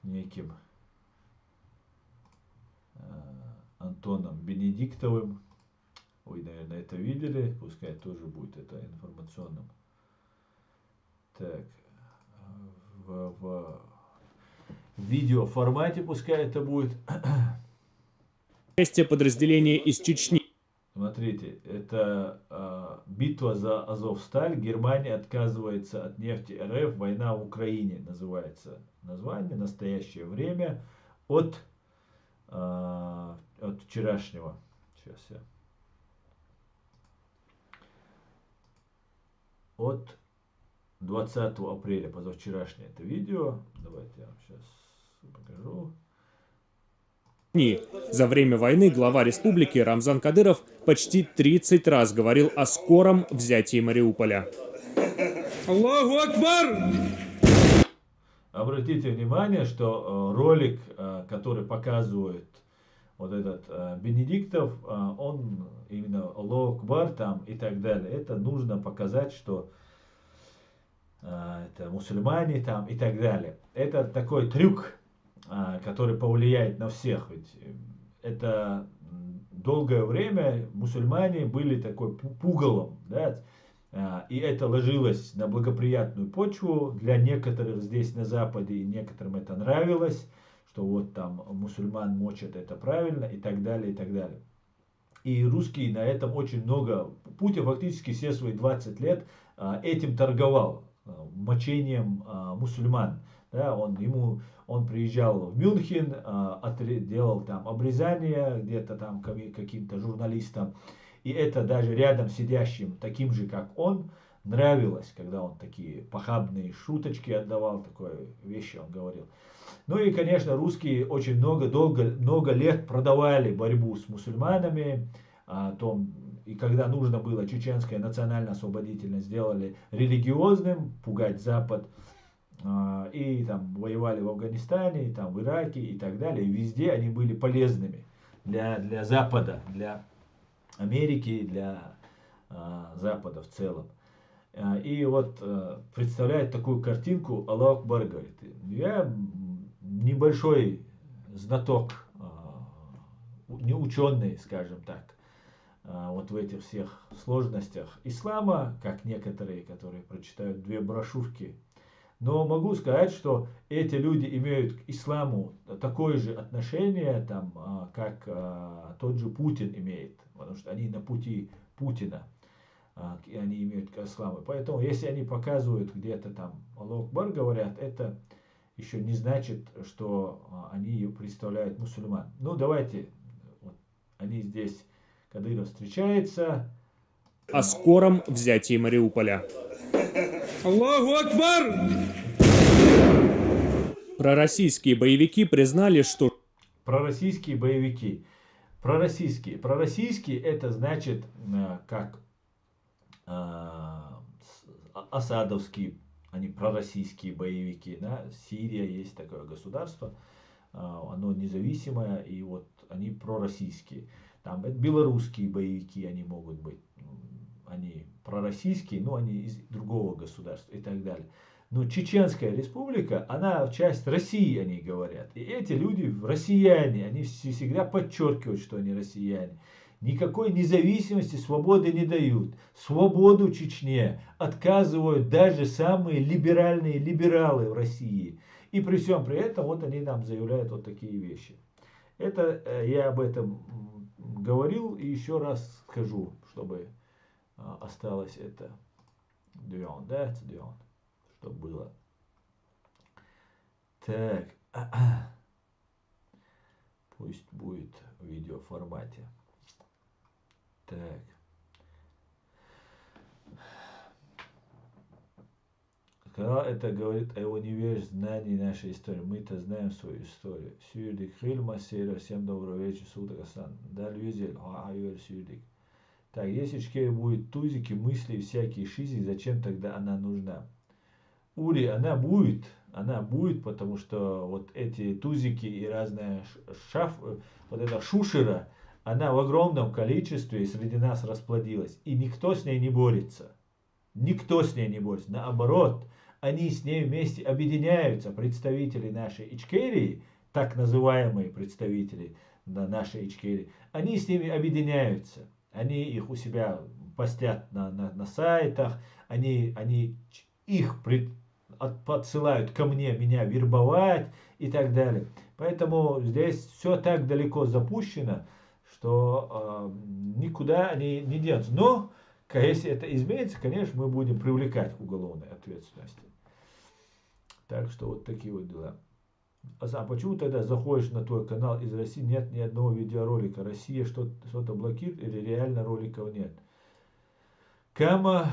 с неким Антоном Бенедиктовым. Вы, наверное, это видели, пускай тоже будет это информационным. Так, в видео формате пускай это будет. Части подразделения из Чечни. Смотрите, это битва за Азовсталь. Германия отказывается от нефти РФ. Война в Украине называется название. Настоящее время от вчерашнего. Сейчас я. От 20 апреля, позавчерашнее это видео. Давайте я вам сейчас покажу. За время войны глава республики Рамзан Кадыров почти 30 раз говорил о скором взятии Мариуполя. Аллаху Акбар! Обратите внимание, что ролик, который показывает вот этот Бенедиктов, он именно Аллаху Акбар там и так далее. Это нужно показать, что это мусульмане там и так далее. Это такой трюк, который повлияет на всех. Ведь это долгое время мусульмане были такой пугалом, да, и это ложилось на благоприятную почву для некоторых здесь на Западе, и некоторым это нравилось, что вот там мусульман мочат, это правильно, и так далее, и так далее. И русские на этом очень много, Путин фактически все свои 20 лет этим торговал, мочением мусульман. Да, он приезжал в Мюнхен, делал там обрезание где-то там каким-то журналистам. И это даже рядом сидящим, таким же, как он, нравилось, когда он такие похабные шуточки отдавал, такое вещи он говорил. Ну и, конечно, русские очень много лет продавали борьбу с мусульманами. И когда нужно было чеченское национально-освободительное, сделали религиозным, пугать Запад. И там воевали в Афганистане, и там в Ираке и так далее. И везде они были полезными для Запада, для Америки, для Запада в целом. И вот представляет такую картинку, Аллаху Акбар говорит. Я небольшой знаток, не ученый, скажем так, вот в этих всех сложностях ислама, как некоторые, которые прочитают 2 брошюрки Но могу сказать, что эти люди имеют к исламу такое же отношение, там, как тот же Путин имеет, потому что они на пути Путина, и они имеют к исламу. Поэтому, если они показывают где-то там Аллаху Акбар говорят, это еще не значит, что они представляют мусульман. Ну, давайте, вот, они здесь, Кадыров встречается. О скором взятии Мариуполя. Аллаху Акбар! Пророссийские боевики признали, что Пророссийские боевики. Пророссийские это значит, как асадовские, они пророссийские боевики. Да? Сирия есть такое государство, оно независимое, и вот они пророссийские. Там это белорусские боевики, они могут быть. Они пророссийские, но они из другого государства и так далее. Но Чеченская республика, она часть России, они говорят. И эти люди россияне, они всегда подчеркивают, что они россияне. Никакой независимости, свободы не дают. Свободу Чечне отказывают даже самые либеральные либералы в России. И при всем при этом вот они нам заявляют вот такие вещи. Это я об этом говорил и еще раз скажу, чтобы осталось это чтобы было. Так, пусть будет в видеоформате. Так. Когда это говорит о невежестве знаний нашей истории, мы-то знаем свою историю. Сюрдик, Хильма, Сера, всем доброго вечера, суток, Асан. Дальвизель, Айвер, Сюрдик. Так, если Ичкерия будет тузики, мысли всякие шизи, зачем тогда она нужна? Ури, она будет, потому что вот эти тузики и разная вот эта шушера, она в огромном количестве среди нас расплодилась. И никто с ней не борется. Никто с ней не борется. Наоборот, они с ней вместе объединяются, представители нашей Ичкерии, так называемые представители нашей Ичкерии, они с ними объединяются. Они их у себя постят на сайтах, они их подсылают ко мне, меня вербовать и так далее. Поэтому здесь все так далеко запущено, что никуда они не денутся. Но если это изменится, конечно, мы будем привлекать к уголовной ответственности. Так что вот такие вот дела. А почему тогда заходишь на твой канал из России, нет ни одного видеоролика? Россия что-то блокирует или реально роликов нет? Кама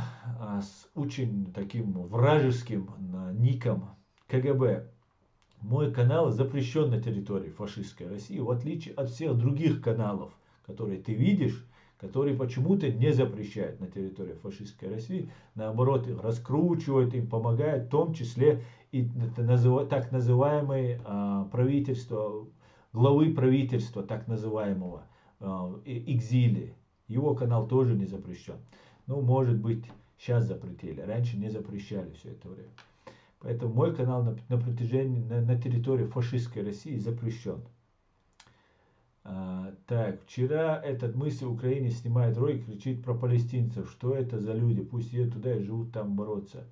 с очень таким вражеским ником КГБ. Мой канал запрещен на территории фашистской России, в отличие от всех других каналов, которые ты видишь, которые почему-то не запрещают на территории фашистской России. Наоборот, их раскручивают, им помогают, в том числе и так называемые правительства, главы правительства, так называемого экзиле. Его канал тоже не запрещен. Ну, может быть, сейчас запретили. Раньше не запрещали все это время. Поэтому мой канал на территории фашистской России запрещен. Так, вчера этот мысль в Украине снимает ролик, кричит про палестинцев. Что это за люди? Пусть едут туда и живут там бороться.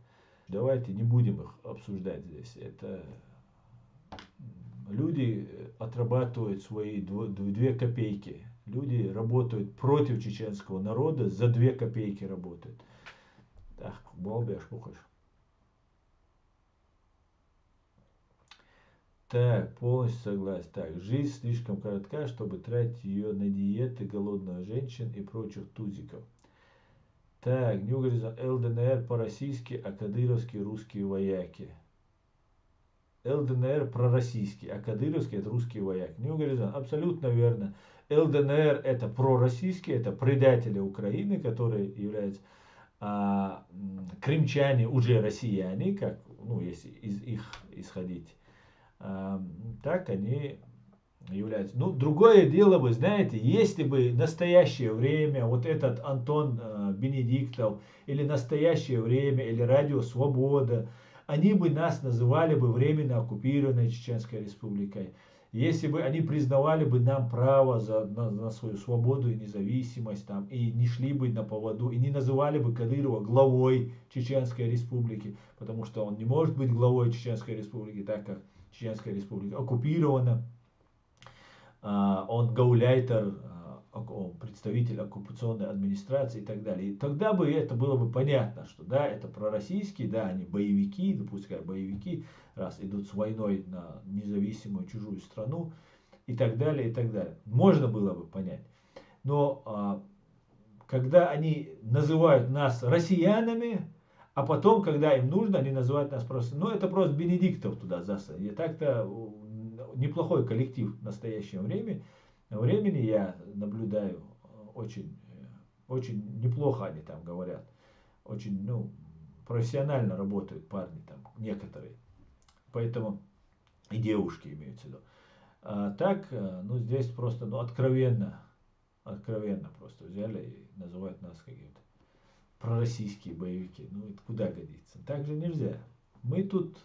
Давайте не будем их обсуждать здесь. Это люди отрабатывают свои 2 копейки. Люди работают против чеченского народа, за 2 копейки работают. Так, балбеш, пухаш. Так, полностью согласен. Так, жизнь слишком коротка, чтобы тратить ее на диеты голодных женщин и прочих тузиков. Так, Нюгаризон, ЛДНР по-российски, а кадыровские русские вояки. ЛДНР пророссийский, а кадыровский это русские вояки. Нюгаризон, абсолютно верно. ЛДНР это пророссийские, это предатели Украины, которые являются крымчане уже россияне, как, ну, если из их исходить. Так они являются. Ну, другое дело, вы знаете, если бы настоящее время, вот этот Антон Бенедиктов, или настоящее время, или Радио Свобода, они бы нас называли бы временно оккупированной Чеченской Республикой. Если бы они признавали бы нам право на свою свободу и независимость, там, и не шли бы на поводу, и не называли бы Кадырова главой Чеченской Республики, потому что он не может быть главой Чеченской Республики, так как Чеченская Республика оккупирована, он гауляйтер, он представитель оккупационной администрации и так далее. И тогда бы это было бы понятно, что да, это пророссийские, да, они боевики, да, пускай боевики, раз идут с войной на независимую чужую страну и так далее, и так далее. Можно было бы понять. Но когда они называют нас россиянами, а потом, когда им нужно, они называют нас просто... Ну, это просто Бенедиктов туда заслали. И так-то неплохой коллектив в настоящее времени я наблюдаю, очень неплохо они там говорят. Очень, профессионально работают парни там, некоторые. Поэтому и девушки имеются в виду. А так, здесь просто, откровенно просто взяли и называют нас какими-то пророссийские боевики. Ну, это куда годится? Так же нельзя. Мы тут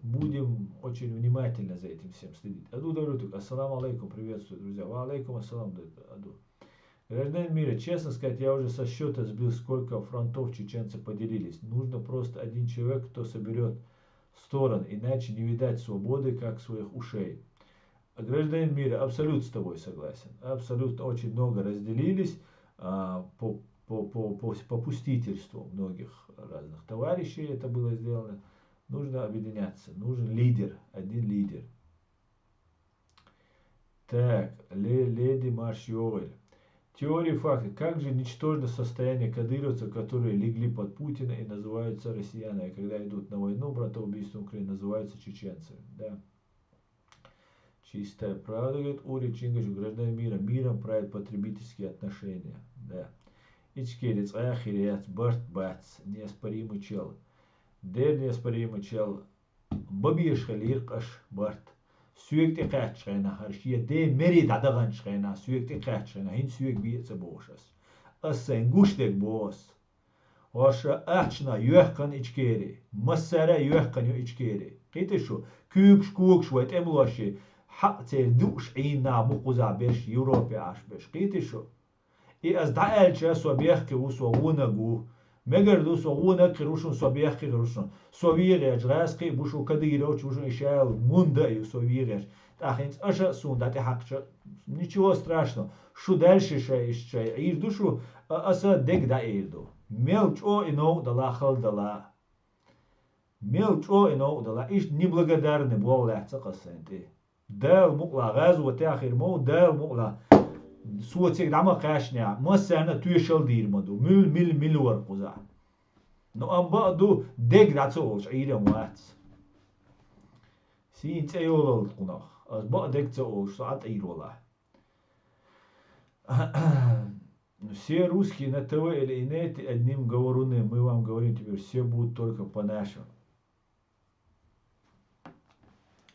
будем очень внимательно за этим всем следить. Аду Давлютук, ассаламу алейкум, приветствую, друзья. Ва алейкум ассалам, Аду. Гражданин мира, честно сказать, я уже со счета сбил, сколько фронтов чеченцы поделились. Нужно просто один человек, кто соберет сторон, иначе не видать свободы, как своих ушей. Гражданин мира, абсолютно с тобой согласен. Абсолютно очень много разделились по попустительству многих разных товарищей это было сделано. Нужно объединяться. Нужен лидер. Один лидер. Так. Леди Маршиоль. Теория факта. Как же ничтожно состояние кадыровцев, которые легли под Путина и называются россиянами, когда идут на войну, братоубийство Украины, называются чеченцами. Да. Чистая правда, говорит Ури Чингач, граждан мира. Миром правят потребительские отношения. Да. Ичкерец, ахирец, барт бац. Неоспоримый чел. Дер неоспоримый чел. Бабиш халир каш барт. Sürekli kaçışına harşiye de meri dadagan çıkına sürekli kaçışına hin sürekli bir boşas. Asen guştek boş. Hoşa açna yuhkan içkeri. Masara yuhkan içkeri. Qite şu kük kuk şwet emlaşı. Hatta duş ina muquza beş Avrupa aş beş. Qite şu. I az da'elçe sobiyah ki usoguna gu. Megar usoguna kiruşun sobiyah ki kiruşun. Soviyeç raski buşu kadıyroç buşu işel мунда и soviyeç. Тахинц аша сундати хакча. Ничего страшного. Шу дальше еще ирду шу аса дегда ирду. Мелчо ино дала халдала. Мелчо ино дала. Иш неблагодарный был лахца касенти. Дал мукла газу тахир мо дал мукла. Суотсек дама кашня. Масана тюшел дирмаду. Мил ورقوزا. No am ba'du degda tso'olch ira muats. Син цеёлол кунах. Az бa'дек tso'olch саат ирола. Все русские на ТВ или инете одним говоруны. Мы вам говорим теперь, все будут только по-нашему.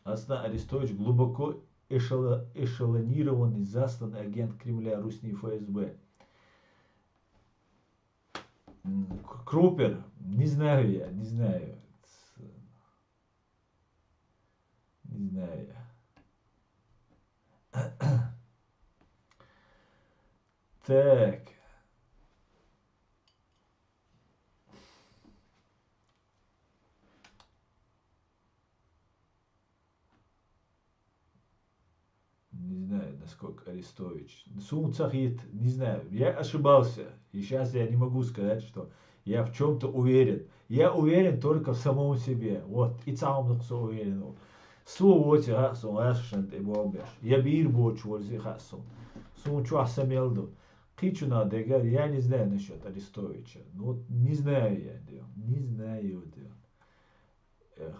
Асна Арестович глубоко эшелонированный засланный агент Кремля, Русни ФСБ. Крупер, не знаю я, не знаю. Не знаю я. Так. Не знаю, насколько Арестович. Сумцахит, не знаю. Я ошибался. И сейчас я не могу сказать, что я в чем-то уверен. Я уверен только в самом себе. Вот. И сам уверен. Словоти хасом ашшант и бобеш. Я бир боч вользи хасом. Сумчу ахсамелду. Кичу надо, я не знаю насчет Арестовича. Ну вот не знаю я. Не знаю.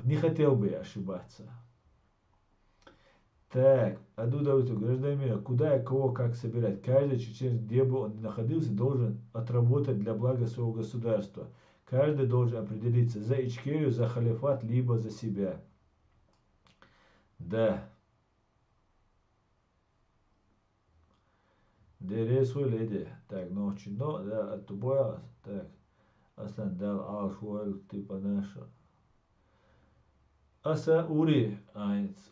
Не хотел бы я ошибаться. Так, Адудавиту, гражданин мира, куда и кого как собирать? Каждый чеченец, где бы он ни находился, должен отработать для блага своего государства. Каждый должен определиться за Ичкерию, за халифат, либо за себя. Да. Дересу леди. Так, ночью, да, от тубоя, так. Аслан дал алшуэль, типа наша. Аса ури,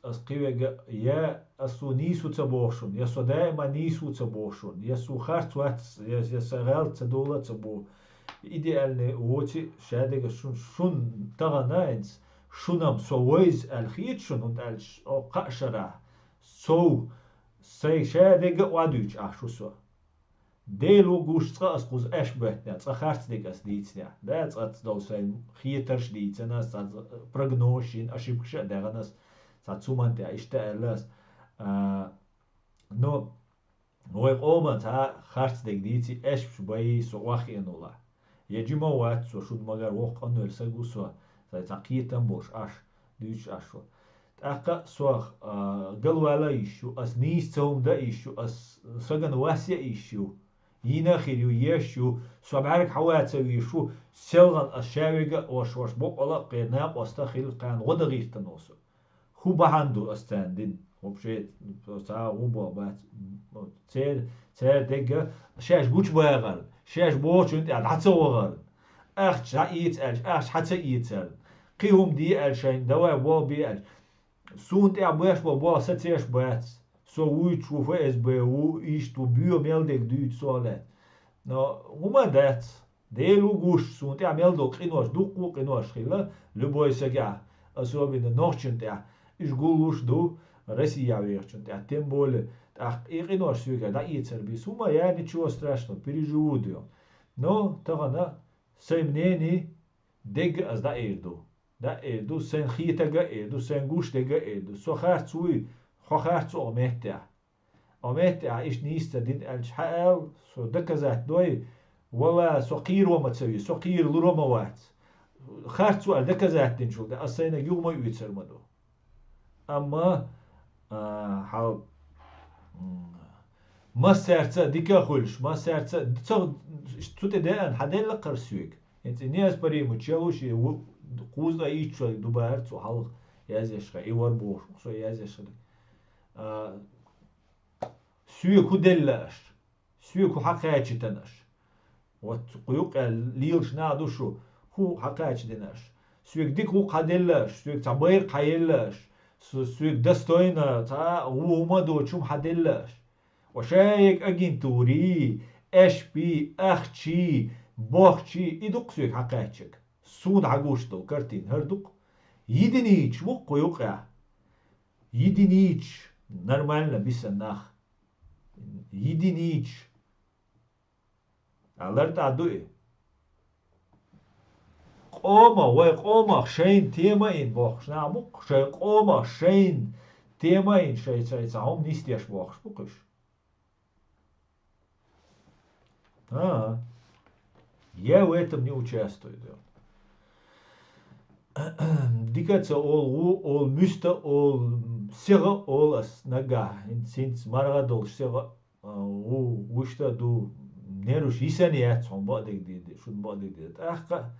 аскивега, я асу нисуца бошун, я содайма нисуца бошун, я сухарцвац, я сагал цадула цабу. Идеальный оти, шадега шун таганаинс, шунам совойз алхитшун und als qashara. So, sei шадега вадуч ашусо. Дейлу гушца аскуз эшбетня, цахарцник асдицня. Да, цац долсайн хитерш дицена, цац прогношин, ошибкша деганас, цацуманте иште элас. Но ой ома та харцник дици эшбш бай суахинула. Яджима ват со шуд магар вох аннел сагусо, цакитам бош аш, дюч ашо. Ака суах галвала ищу, ас низ цаум да ищу, ас саган васия ищу. يناخيل يشو سبعرك حوات ويشو سلغن الشاوية وش بقلا قناق واستخيل قان غدغير تنوسو هو بهندو استاندين وبشيت ساعة وبوا بات تير دقة شاش بوش باغل شاش بوش انت عدسو وغل اخ شايت الش اخ حتى يتل قيهم دي الشين دواء وابي الش سونت ابوش بوا ستيش بات so uit hoe FSB hoe is to biomelding duurt zo let. Nou, hoe maar dat? De hele goes zo'n ja melding in ons doek in ons schillen. Любой сега, особенно ночью ja, is goed do Россия верчит, ja, тем более, так и ночь сега, да и церби, сума я ничего страшного, переживу ее. Но тогда семнени дег аз да эрду, сен хитага эрду, сен гуштага эрду, so хар цуй خواهرت آمده ایش نیست دین الحال سو دکزات دوی ولا سقير وما تسوي سقير لرو موات خارت سؤال دکزات دین شو ده اصلا يوم ما يتسر مدو اما حال ما سرت ديكا خلش ما سرت تut ده حدل قرسويك انت ناس بري متشلوش قوز ايش دوبار سو حال يازش اي ور بوش سو يازش سويكو دلاش سويكو حقايتش تناش وتقيوق ليلش نادوشو هو حقايتش دناش سويك ديك هو قدلاش سويك تعبير قايلاش سويك دستوينا تا هو مدو تشوم حدلاش وشايك اجين توري اش بي اخشي بوخشي يدق سويك حقايتشك سود عقوشتو كرتين هردق يدنيش وقيوق يدنيش нормально бисанах единич аларта адуи قوما وقوما شين تيما إن بوخش نعمق شي قوما شين تيما إن شي تعوم نيستيش بوخش بقش я в этом не участвую. Дикаться ол müsste ол сера ол as naga in sins maradol sera o usta do nerush isaniat son badig de shun badig de aka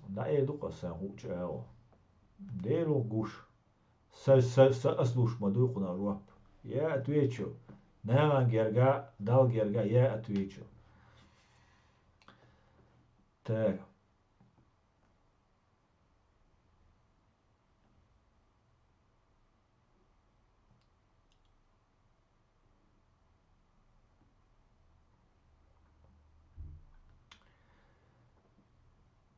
da edu qasa huchao dero gush sa aslush madu quna ruap я отвечу на герга дал герга я отвечу так.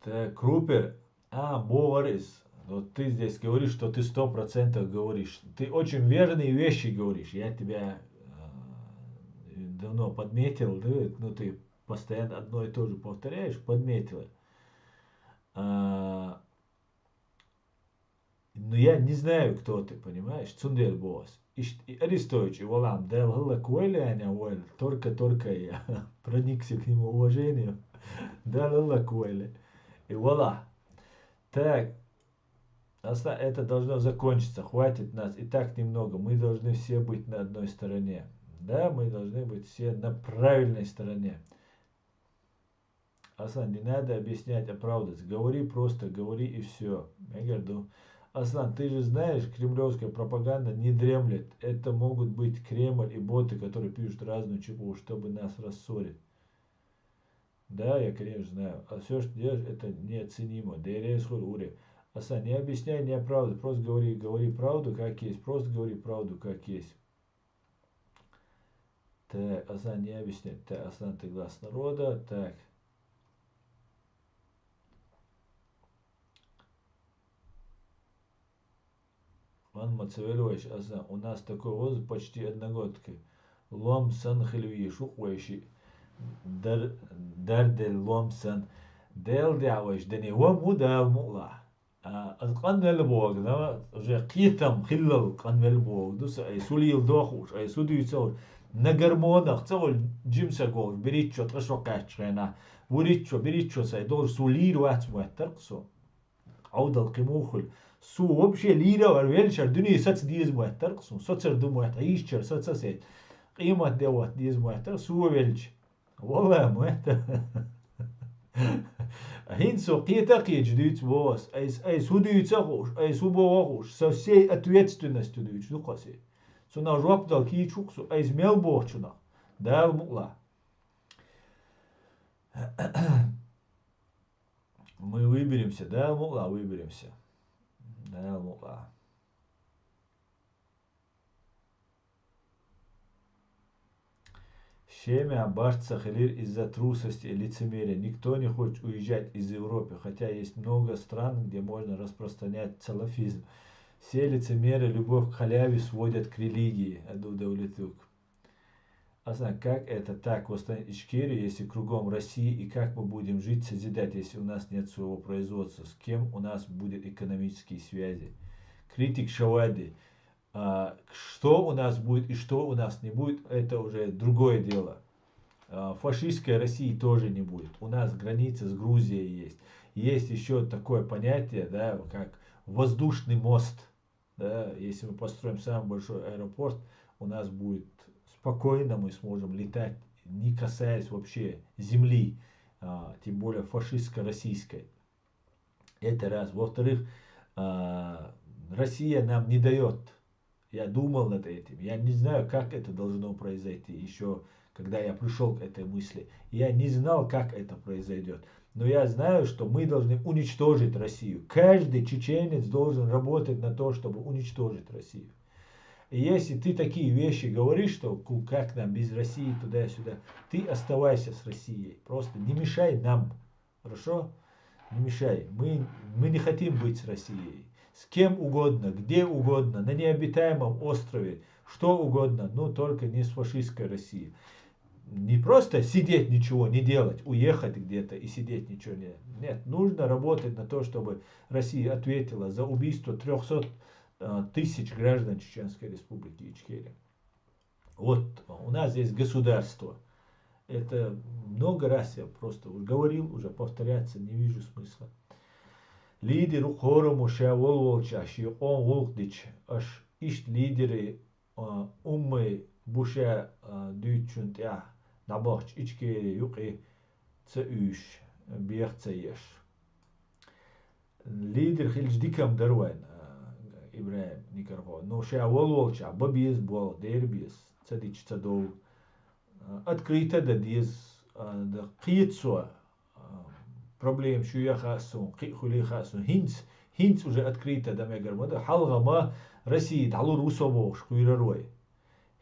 Так, Крупер, Борис, вот ты здесь говоришь, что ты 100% говоришь. Ты очень верные вещи говоришь. Я тебя давно подметил, да? Ну ты постоянно одно и то же повторяешь, подметил. Но я не знаю, кто ты, понимаешь? Цундер босс. И Арестович, и Валам, дал Коэля, а только я проникся к нему уважением. Дал Коэля. И вуаля. Так, это должно закончиться. Хватит нас. И так немного. Мы должны все быть на одной стороне. Да, мы должны быть все на правильной стороне. Аслан, не надо объяснять, оправдываться. Говори просто, говори и все. Я говорю, Аслан, ты же знаешь, кремлевская пропаганда не дремлет. Это могут быть Кремль и боты, которые пишут разную чепуху, чтобы нас рассорить. Да, я, конечно, знаю. А все, что делаешь, это неоценимо. Асан, не объясняй неправду, просто говори правду, как есть. Просто говори правду, как есть. Так, Асан, не объясняй. Так, Асан, ты глаз народа. Так. Ан Мацавелович, Асан, у нас такой возраст почти одногодки. Лом сан хилви шухвайши. Дардел лом сан. Дел дявайш, дани вам удал мула. القنوة بوغ نا جا قيتم خلل القنوة بوغ دوس أي سوليل دوخوش أي سودي يسول نجر مونا خصول جيمسا جول بريتشو تشو قاتشنا بريتشو ساي دور سولير وات ترقصو عود القموخل سو وبشي ليرا وريلشر دنيا ساتس ديز ترقصو ساتسر دو عيشر ساتسات قيمة دوات ديز سو ويلش والله Hinso qiyetaqi jduit vos, ais huduitsagosh, ais hubogosh, со всей ответственностью дуич, ну коси. Со на жоп дал кичуксу, ais мелбочуна, дал мукла. Мы выберемся, дал мукла, выберемся. Дал мукла. Шемя башца хелир из-за трусости и лицемерия. Никто не хочет уезжать из Европы, хотя есть много стран, где можно распространять салафизм. Все лицемеры любовь к халяве сводят к религии. А как это так восстановить Ичкерию, если кругом России, и как мы будем жить, созидать, если у нас нет своего производства? С кем у нас будут экономические связи? Критик Шавади. Что у нас будет и что у нас не будет, это уже другое дело. Фашистской России тоже не будет. У нас граница с Грузией есть. Есть еще такое понятие, да, как воздушный мост. Да, если мы построим самый большой аэропорт, у нас будет спокойно, мы сможем летать, не касаясь вообще земли, тем более фашистско-российской. Это раз. Во-вторых, Россия нам не дает. Я думал над этим. Я не знаю, как это должно произойти. Еще, когда я пришел к этой мысли, я не знал, как это произойдет. Но я знаю, что мы должны уничтожить Россию. Каждый чеченец должен работать на то, чтобы уничтожить Россию. И если ты такие вещи говоришь, что как нам без России туда-сюда, ты оставайся с Россией. Просто не мешай нам. Хорошо? Не мешай. Мы не хотим быть с Россией. С кем угодно, где угодно, на необитаемом острове, что угодно, но только не с фашистской Россией. Не просто сидеть ничего не делать, уехать где-то и сидеть ничего не делать. Нет, нужно работать на то, чтобы Россия ответила за убийство 300 тысяч граждан Чеченской Республики Ичкерия. Вот у нас здесь государство. Это много раз я просто говорил, уже повторяться не вижу смысла. Лидеру хорому шаволволча шион волхдич аш ишт лидеры уммы буша дючунтя набахч ичкери юqi цаюш бехцаеш. Лидер хилж дикам дарвайн Ибраим Никархо. Но шаволволча бабиз бол дербиз цадич цадов. Открыто да диз да қиетсуа проблем шуя хасун, хули хасун, хинц уже открыто да мегармода, халга ма России талур усобош хуирарой.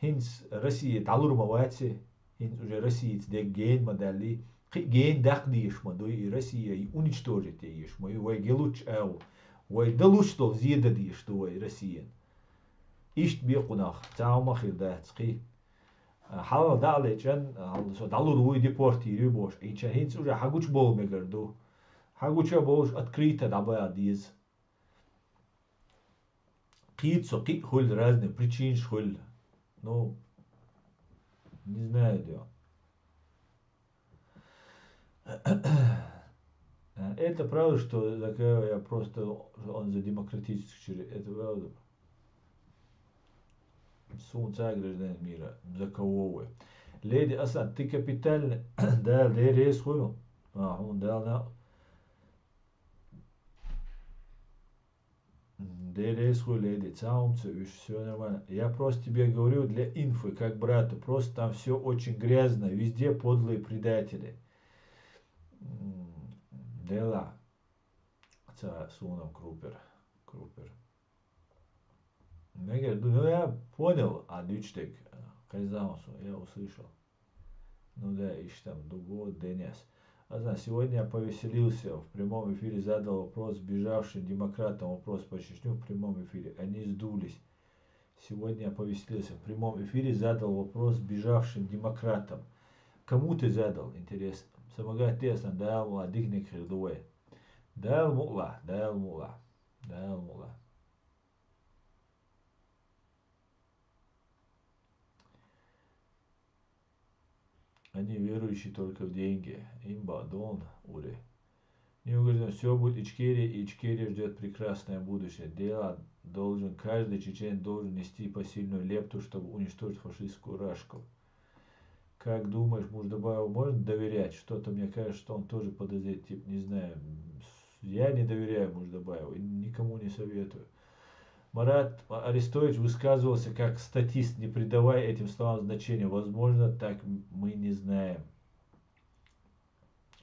Хинц Россия талур мавати, хинц уже Россия дег ген модали, ген дахдиш мадой и Россия и уничтожить еш, мой вай гелуч ау, вай далуч тол зиеда диш вай Россия. Ишт бекунах, цау махир да цқи. حالا داله چن دالو روی دیپورتی روی باش ایچه هیچ уже хагуч бол мегерду хагуча бош открыто дабая диз кицо ки хул разные причин хул ну не знаю да это правда что такая я просто он за демократический это правда. Сунца гражданин мира, за кого вы? Леди Асад, ты капитально дал ДРС хуйну. Он дал на ДРС хуй, леди, цаумцы, все нормально. Я просто тебе говорю для инфы, как брату, просто там все очень грязно, везде подлые предатели. Дела. Суном Крупер. Я говорю, ну я понял, а дичтек, Кайзамусу, я услышал. Ну да, ищ там дуго, Денис. Сегодня я повеселился, в прямом эфире задал вопрос сбежавшим демократам, вопрос по Чечню в прямом эфире. Они сдулись. Сегодня я повеселился, в прямом эфире задал вопрос сбежавшим демократам. Кому ты задал, интересно? Самогат тесно, да, мула, дикник хирдуэ. Да, мула. Они верующие только в деньги. Имба, дон, уре. Не угодно, все будет Ичкерия, и Ичкерия ждет прекрасное будущее. Дело должен, каждый чечен должен нести посильную лепту, чтобы уничтожить фашистскую рашку. Как думаешь, Муждабаеву можно доверять? Что-то мне кажется, что он тоже подозревает, типа, не знаю. Я не доверяю Муждабаеву, никому не советую. Марат Арестович высказывался как статист, не придавая этим словам значения. Возможно, так мы не знаем.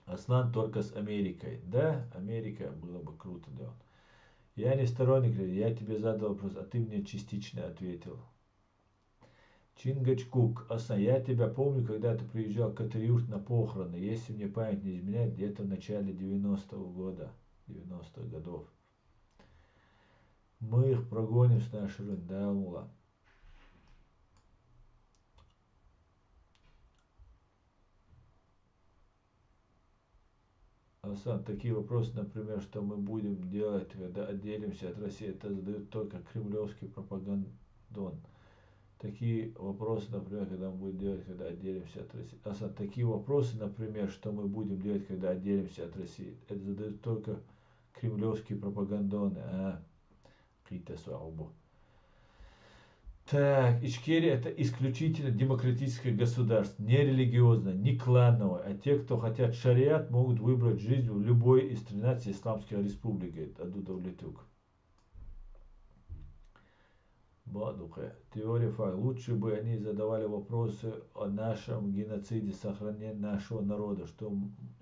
Аслан только с Америкой. Да, Америка было бы круто, да. Я не сторонник, я тебе задал вопрос, а ты мне частично ответил. Чингачкук, Аслан, я тебя помню, когда ты приезжал к Катриюрт на похороны, если мне память не изменяет, где-то в начале 90-го года, 90-х годов. Мы их прогоним с нашей рынки, да, Мула. Асан, такие вопросы, например, что мы будем делать, когда отделимся от России, это задают только кремлевский пропагандон. Такие вопросы, например, когда мы будем делать, когда отделимся от России. Асан, такие вопросы, например, что мы будем делать, когда отделимся от России, это задают только кремлевские пропагандоны. Какие-то слабо. Так, Ичкерия это исключительно демократическое государство, не религиозное, не клановое, а те, кто хотят шариат, могут выбрать жизнь в любой из 13 исламских республик, говорит Адудавлетюк. Бадуха. Теория факт. Лучше бы они задавали вопросы о нашем геноциде, сохранении нашего народа, что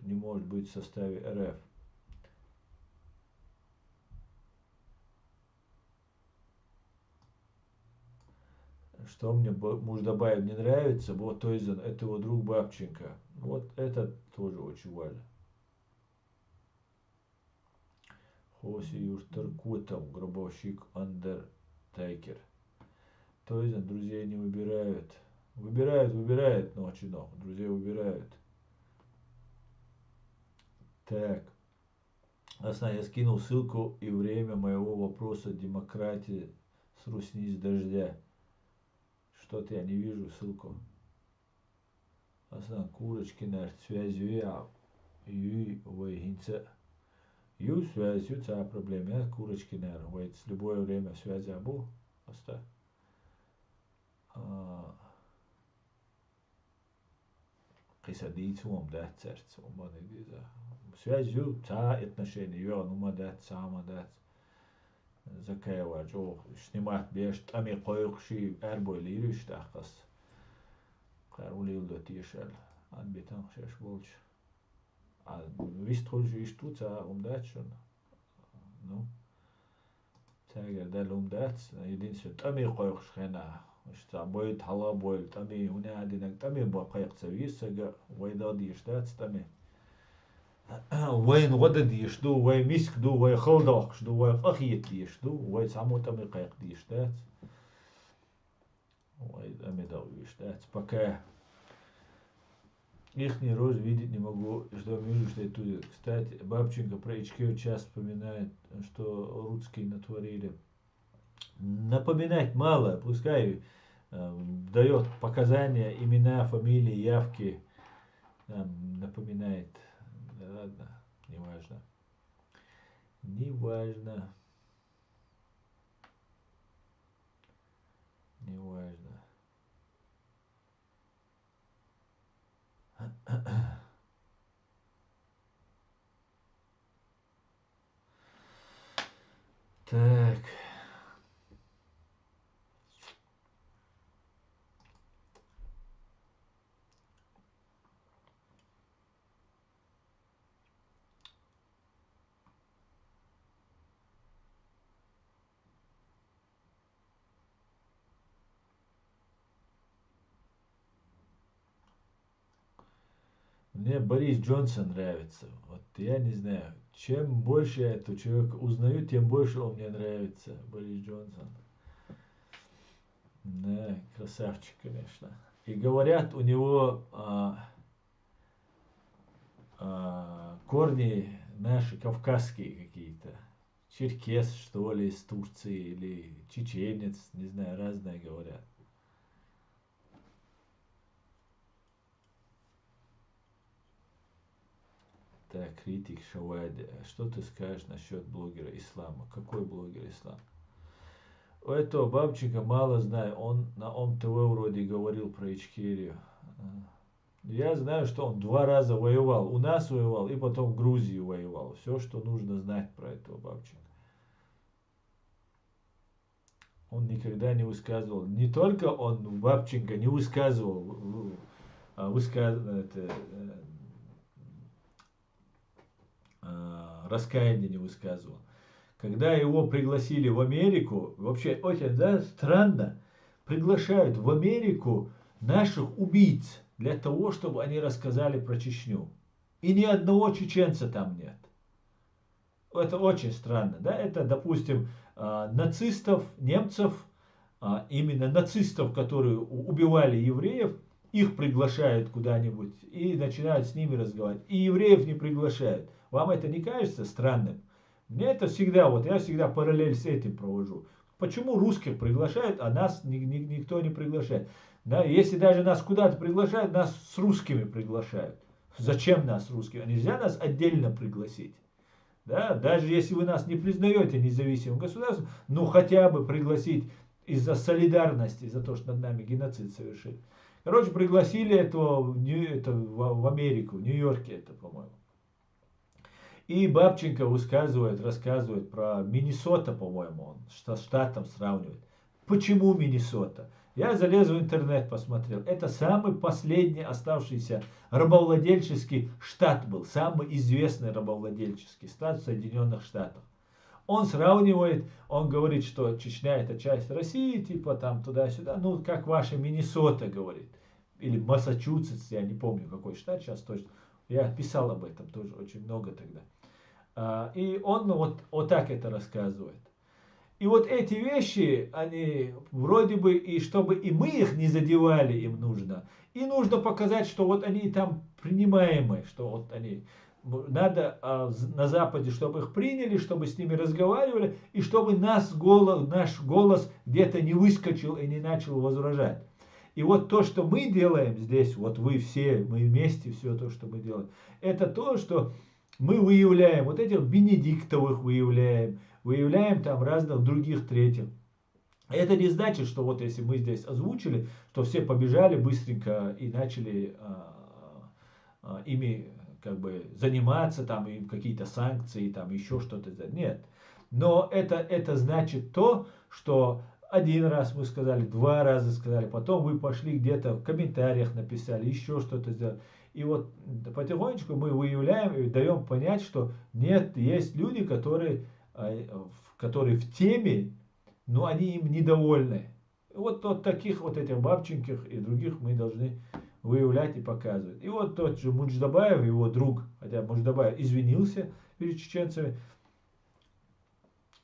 не может быть в составе РФ. Что мне Муждабаев не нравится, вот Тойзен, это его друг Бабченко. Вот это тоже очень важно. Хоси Юртаркутом, гробовщик Андертейкер. Тойзен друзей не выбирают. Выбирают ночью, но друзей выбирают. Так. Я скинул ссылку и время моего вопроса демократии с Русни с дождя. Что-то я не вижу ссылку. Аслан Курочкина связью я связью ца проблема. Я Курочкина с любое время связи абу. Оста. Қисадицум дат церц. Связью ца отношения. Я дат сама дат. Закаева джо снимать беш тами койкши эрбой лириш тахас. Карулил до тишел. Анбитан шеш болч. А вист хольж иштуца датшон. Ну. Тагер дал дат. Единственное тами койкш хена. Что будет хала боль тами уня адинак тами ба койкца висага вайда диштат тами. وين غدا ديشدو وين مسكدو وين خلدوخشدو وين أخيت ديشدو وين ساموتا مقايق ديشدات وين أمداو ديشدات пока ихний рост видеть не могу, что вижу, что это тут. Кстати, Бабченко про Ичкерию часто вспоминает, что русские натворили. Напоминать мало, пускай дает показания, имена, фамилии, явки, напоминает. Ладно, не важно. Не важно. Не важно. Так. Мне Борис Джонсон нравится. Вот я не знаю, чем больше я этого человека узнаю, тем больше он мне нравится. Борис Джонсон. Да, красавчик, конечно. И говорят, у него корни наши кавказские какие-то. Черкес, что ли, из Турции, или чеченец, не знаю, разные говорят. Так, критик Шавади. Что ты скажешь насчет блогера ислама? Какой блогер ислам? У этого Бабченко мало знаю. Он на ОМ-ТВ вроде говорил про Ичкерию. Я знаю, что он 2 раза воевал. У нас воевал и потом в Грузии воевал. Все, что нужно знать про этого Бабченко. Он никогда не высказывал. Не только он, Бабченко, не высказывал раскаяние не высказывал. Когда его пригласили в Америку, вообще очень, да, странно, приглашают в Америку наших убийц для того, чтобы они рассказали про Чечню. И ни одного чеченца там нет. Это очень странно, да? Это, допустим, нацистов, немцев, именно нацистов, которые убивали евреев, их приглашают куда-нибудь и начинают с ними разговаривать. И евреев не приглашают. Вам это не кажется странным? Мне это всегда, вот я всегда параллель с этим провожу. Почему русских приглашают, а нас никто не приглашает? Да, если даже нас куда-то приглашают, нас с русскими приглашают. Зачем нас русскими? Нельзя нас отдельно пригласить. Да, даже если вы нас не признаете независимым государством, ну хотя бы пригласить из-за солидарности, за то, что над нами геноцид совершили. Короче, пригласили этого в Америку, в Нью-Йорке это, по-моему. И Бабченко высказывает, рассказывает про Миннесота, по-моему, он с штатом сравнивает. Почему Миннесота? Я залез в интернет, посмотрел. Это самый последний оставшийся рабовладельческий штат был. Самый известный рабовладельческий штат в Соединенных Штатах. Он сравнивает, он говорит, что Чечня это часть России, типа там туда-сюда. Ну, как ваша Миннесота говорит. Или Массачусетс, я не помню какой штат сейчас точно. Я писал об этом тоже очень много тогда. И он вот так это рассказывает. И вот эти вещи, они вроде бы, и чтобы и мы их не задевали, им нужно. И нужно показать, что вот они там принимаемые, что вот они... Надо на Западе, чтобы их приняли, чтобы с ними разговаривали, и чтобы наш голос где-то не выскочил и не начал возражать. И вот то, что мы делаем здесь, вот вы все, мы вместе, все то, что мы делаем, это то, что мы выявляем, вот этих Бенедиктовых выявляем там разных других третьих. Это не значит, что вот если мы здесь озвучили, что все побежали быстренько и начали ими как бы заниматься, там и какие-то санкции, там еще что-то. Нет. Но это значит то, что один раз мы сказали, 2 раза сказали, потом вы пошли где-то в комментариях написали, еще что-то сделали. И вот потихонечку мы выявляем и даем понять, что нет, есть люди, которые в теме, но они им недовольны. Вот таких вот этих Бабченких и других мы должны выявлять и показывать. И вот тот же Мудждабаев, его друг, хотя Мудждабаев извинился перед чеченцами,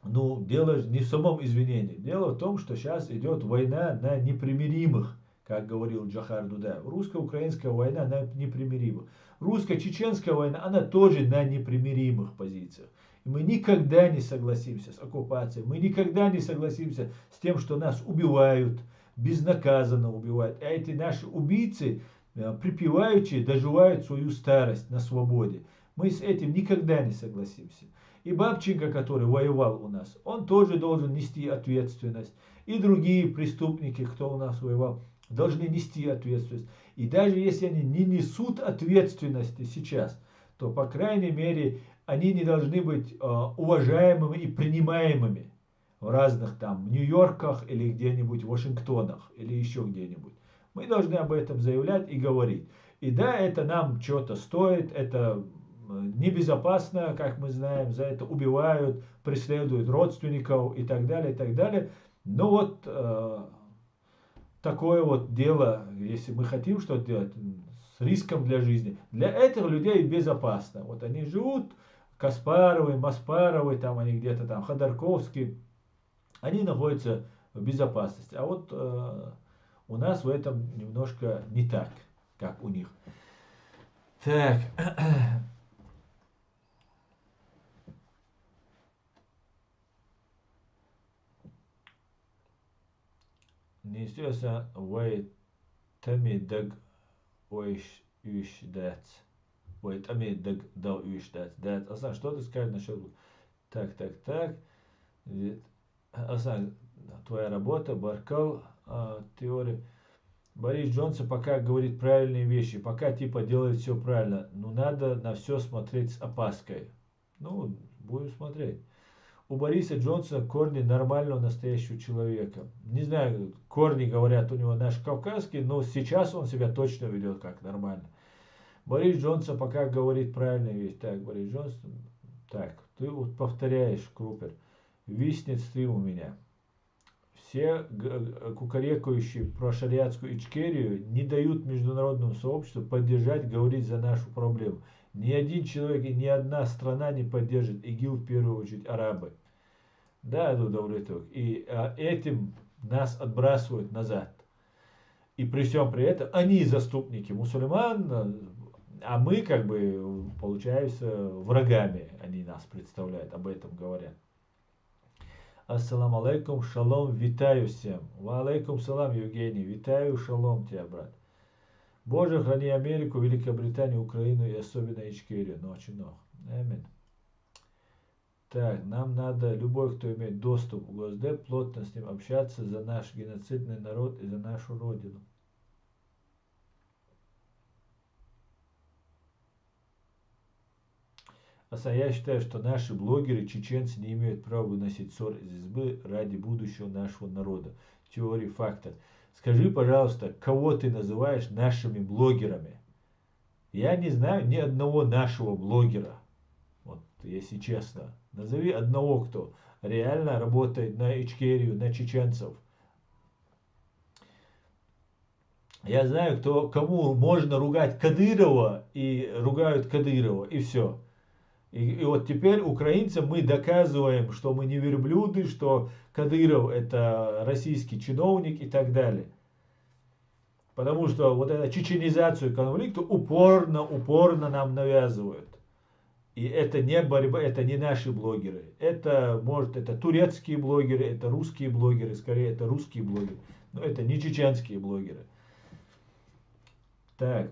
ну, дело не в самом извинении. Дело в том, что сейчас идет война на непримиримых, как говорил Джохар Дудаев. Русско-украинская война на непримиримых. Русско-чеченская война, она тоже на непримиримых позициях. И мы никогда не согласимся с оккупацией. Мы никогда не согласимся с тем, что нас убивают, безнаказанно убивают. А эти наши убийцы, припеваючи, доживают свою старость на свободе. Мы с этим никогда не согласимся. И Бабченко, который воевал у нас, он тоже должен нести ответственность. И другие преступники, кто у нас воевал, должны нести ответственность. И даже если они не несут ответственности сейчас, то, по крайней мере, они не должны быть уважаемыми и принимаемыми в разных там Нью-Йорках или где-нибудь в Вашингтонах или еще где-нибудь. Мы должны об этом заявлять и говорить. И да, это нам что-то стоит, это небезопасно, как мы знаем, за это убивают, преследуют родственников и так далее, и так далее. Но вот такое вот дело, если мы хотим что-то делать риском для жизни. Для этих людей безопасно. Вот они живут, Каспаровы, Маспаровы, там они где-то там, Ходорковский, они находятся в безопасности. А вот у нас в этом немножко не так, как у них. Так. Неизвестно, вы теми даг уйшдать. Вы теми даг уйшдать. Асан, что ты скажешь насчет... Так. Асан, твоя работа, Баркал, теория. Борис Джонсон пока говорит правильные вещи, пока типа делает все правильно. Но надо на все смотреть с опаской. Ну, будем смотреть. У Бориса Джонсона корни нормального настоящего человека. Не знаю, корни говорят у него наши кавказские, но сейчас он себя точно ведет как нормально. Борис Джонсон пока говорит правильные вещи. Так, Борис Джонсон, так, ты вот повторяешь, Крупер. Виснец ты у меня. Все кукарекающие про шариатскую Ичкерию не дают международному сообществу поддержать, говорить за нашу проблему. Ни один человек и ни одна страна не поддержит ИГИЛ, в первую очередь арабы. Да, это удовлетворит. И этим нас отбрасывают назад. И при всем при этом они заступники мусульман, а мы как бы получаемся врагами. Они нас представляют, об этом говорят. Ассаламу алейкум, шалом, витаю всем. Ва алейкум салам, Евгений, витаю, шалом тебя, брат. Боже, храни Америку, Великобританию, Украину и особенно Ичкерию. Ночи ног. Аминь. Так, нам надо, любой, кто имеет доступ к Госдеп, плотно с ним общаться за наш геноцидный народ и за нашу Родину. Я считаю, что наши блогеры, чеченцы, не имеют права выносить ссор из избы ради будущего нашего народа. Теория фактов. Скажи, пожалуйста, кого ты называешь нашими блогерами? Я не знаю ни одного нашего блогера. Вот, если честно. Назови одного, кто реально работает на Ичкерию, на чеченцев. Я знаю, кому можно ругать Кадырова, и ругают Кадырова, и все. И вот теперь украинцам мы доказываем, что мы не верблюды, что Кадыров это российский чиновник и так далее. Потому что вот эту чеченизацию конфликта упорно нам навязывают. И это не борьба, это не наши блогеры. Это, может, это турецкие блогеры, это русские блогеры, скорее это русские блогеры. Но это не чеченские блогеры. Так.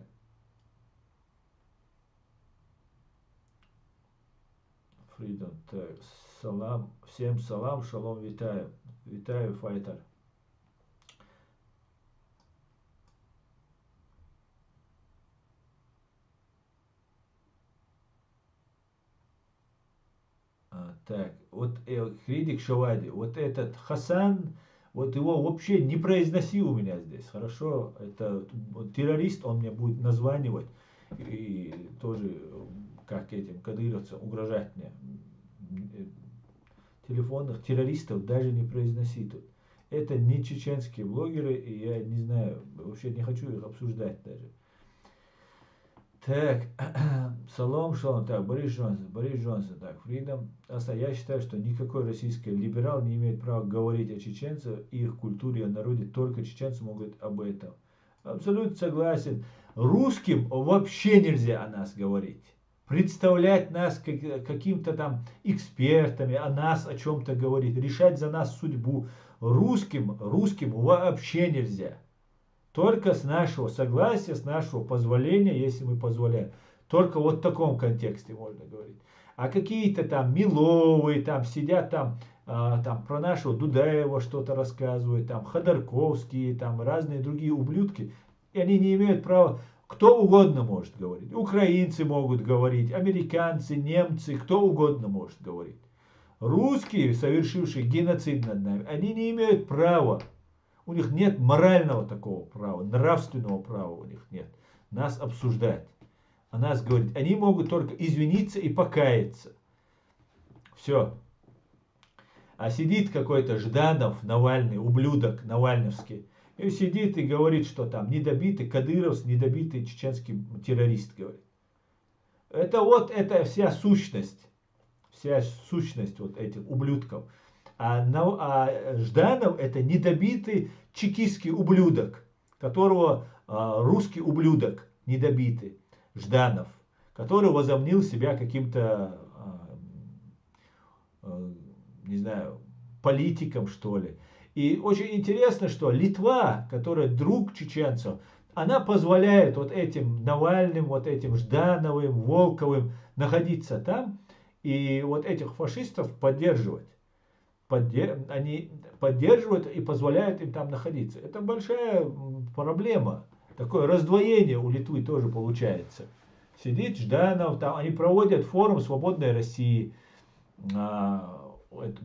Freedom. Так, салам, всем салам, шалом, витаю. Витаю, файтер. Так, вот Хридик Шавади, вот этот Хасан, вот его вообще не произноси у меня здесь, хорошо? Это террорист, он мне будет названивать и тоже как этим кадыровцам угрожать мне. Телефонных террористов даже не произноси тут. Это не чеченские блогеры, и я не знаю, вообще не хочу их обсуждать даже. Так, салом, шалом, так, Борис Джонсон, так, Freedom. Я считаю, что никакой российский либерал не имеет права говорить о чеченцах и их культуре, о народе, только чеченцы могут об этом. Абсолютно согласен. Русским вообще нельзя о нас говорить. Представлять нас каким-то там экспертами, о нас о чем-то говорить, решать за нас судьбу. Русским вообще нельзя. Только с нашего согласия, с нашего позволения, если мы позволяем. Только вот в таком контексте можно говорить. А какие-то там Миловые там сидят там про нашего Дудаева что-то рассказывают, там Ходорковские, там разные другие ублюдки. И они не имеют права. Кто угодно может говорить. Украинцы могут говорить, американцы, немцы, кто угодно может говорить. Русские, совершившие геноцид над нами, они не имеют права. У них нет морального такого права, нравственного права у них нет. Нас обсуждать, о нас говорить. Они могут только извиниться и покаяться. Все. А сидит какой-то Жданов, Навальный, ублюдок навальновский, И сидит и говорит, что там недобитый кадыровский, недобитый чеченский террорист, говорит. Это вот, это вся сущность вот этих ублюдков. А Жданов это недобитый чекистский ублюдок, которого русский ублюдок недобитый, Жданов, который возомнил себя каким-то, не знаю, политиком, что ли. И очень интересно, что Литва, которая друг чеченцев, она позволяет вот этим Навальным, вот этим Ждановым, Волковым находиться там и вот этих фашистов поддерживать. Они поддерживают и позволяют им там находиться. Это большая проблема. Такое раздвоение у Литвы тоже получается. Сидит Жданов, там они проводят форум «Свободной России»,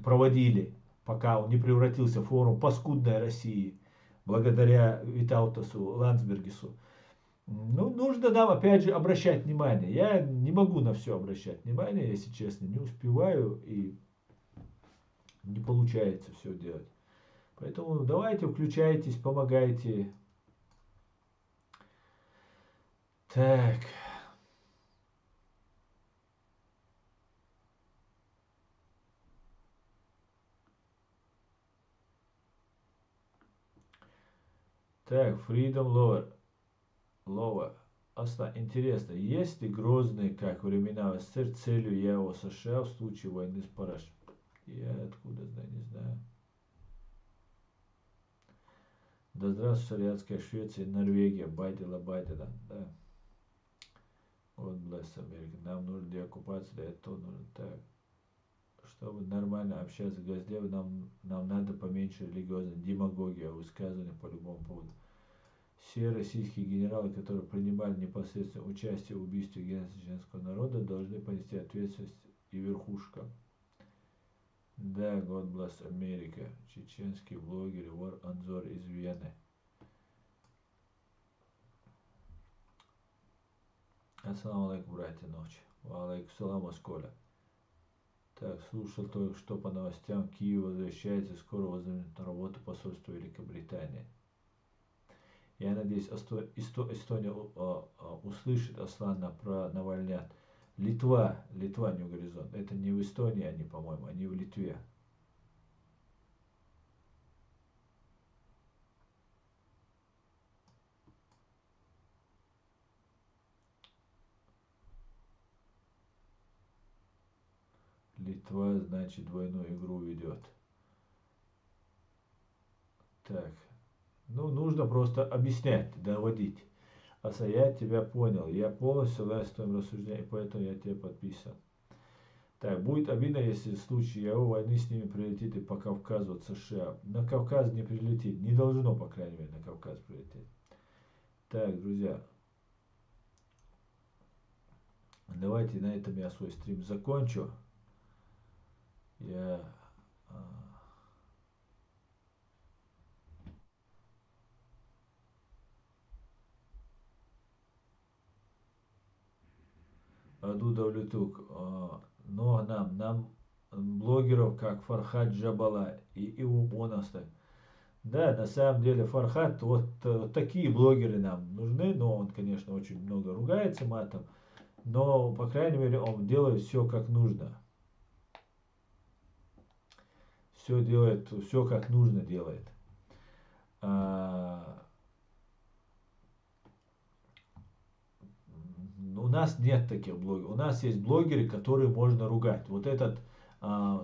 проводили, пока он не превратился в форум «Паскудной России», благодаря Витаутасу Ландсбергису. Ну, нужно нам, опять же, обращать внимание. Я не могу на все обращать внимание, если честно, не успеваю и не получается все делать. Поэтому давайте, включайтесь, помогайте. Так. Так, Freedom Lover. Интересно, есть ли Грозный, как времена СССР, целью ЯО США в случае войны с Парашем? Я откуда знаю, не знаю. Да здравствует шариатская Швеция, Норвегия, Байдена. Да. God bless America. Нам нужно деоккупация, для этого нужно так. Чтобы нормально общаться с Газдевым, нам надо поменьше религиозной демагогии, высказывания по любому поводу. Все российские генералы, которые принимали непосредственное участие в убийстве геноцида чеченского народа, должны понести ответственность и верхушка. Да, God bless America. Чеченский блогер Вор Анзор из Вены. Ассаламу алейкум, братья, ночи. Ва алейкум салам, Осколя. Так, слушал только что по новостям, Киев возвращается, скоро возьмет на работу посольство Великобритании. Я надеюсь, Эстония услышит Аслана про Навальня. Литва не горизонт. Это не в Эстонии они, по-моему, они в Литве. Литва, значит, двойную игру ведет. Так. Ну, нужно просто объяснять, доводить. Аса, я тебя понял. Я полностью согласен с твоим рассуждением, поэтому я тебе подписан. Так, будет обидно, если в случае ЯО войны с ними прилетит и по Кавказу от США. На Кавказ не прилетит. Не должно, по крайней мере, на Кавказ прилететь. Так, друзья. Давайте на этом я свой стрим закончу. Я... Аду Давлетук, но нам блогеров, как Фархад Джабала и Иубоновста. Да, на самом деле Фархад, вот такие блогеры нам нужны, но он, конечно, очень много ругается матом, но, по крайней мере, он делает все как нужно. Все делает, все как нужно делает. У нас нет таких блогеров. У нас есть блогеры, которые можно ругать. Вот этот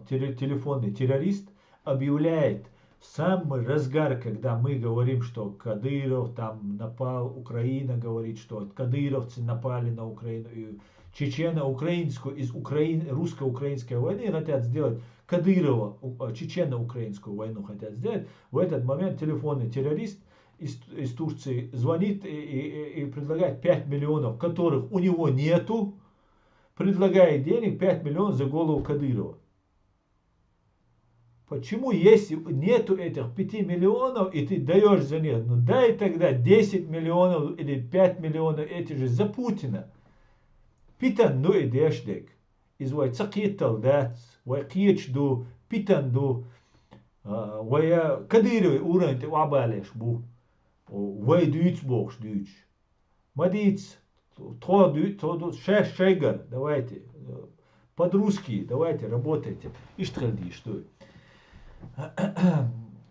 телефонный террорист объявляет в самый разгар, когда мы говорим, что Кадыров там напал, Украина говорит, что кадыровцы напали на Украину, и чечено-украинскую из русско-украинской войны хотят сделать Кадырова, чечено-украинскую войну хотят сделать. В этот момент телефонный террорист из Турции звонит и предлагает 5 миллионов, которых у него нету, предлагает денег 5 миллионов за голову Кадырова. Почему, если нету этих 5 миллионов, и ты даешь за них, ну дай тогда 10 миллионов или 5 миллионов, эти же за Путина. Питан ну и дештек. Извай цакитал, да, вай кичду, питан ду, вай Кадыровый уровень ты вабалеш бу. Вей дюйц бокс дюйч. Мадиц. То дюйц, шегар. Давайте. Под-русски. Давайте, работайте. Иштральди, что?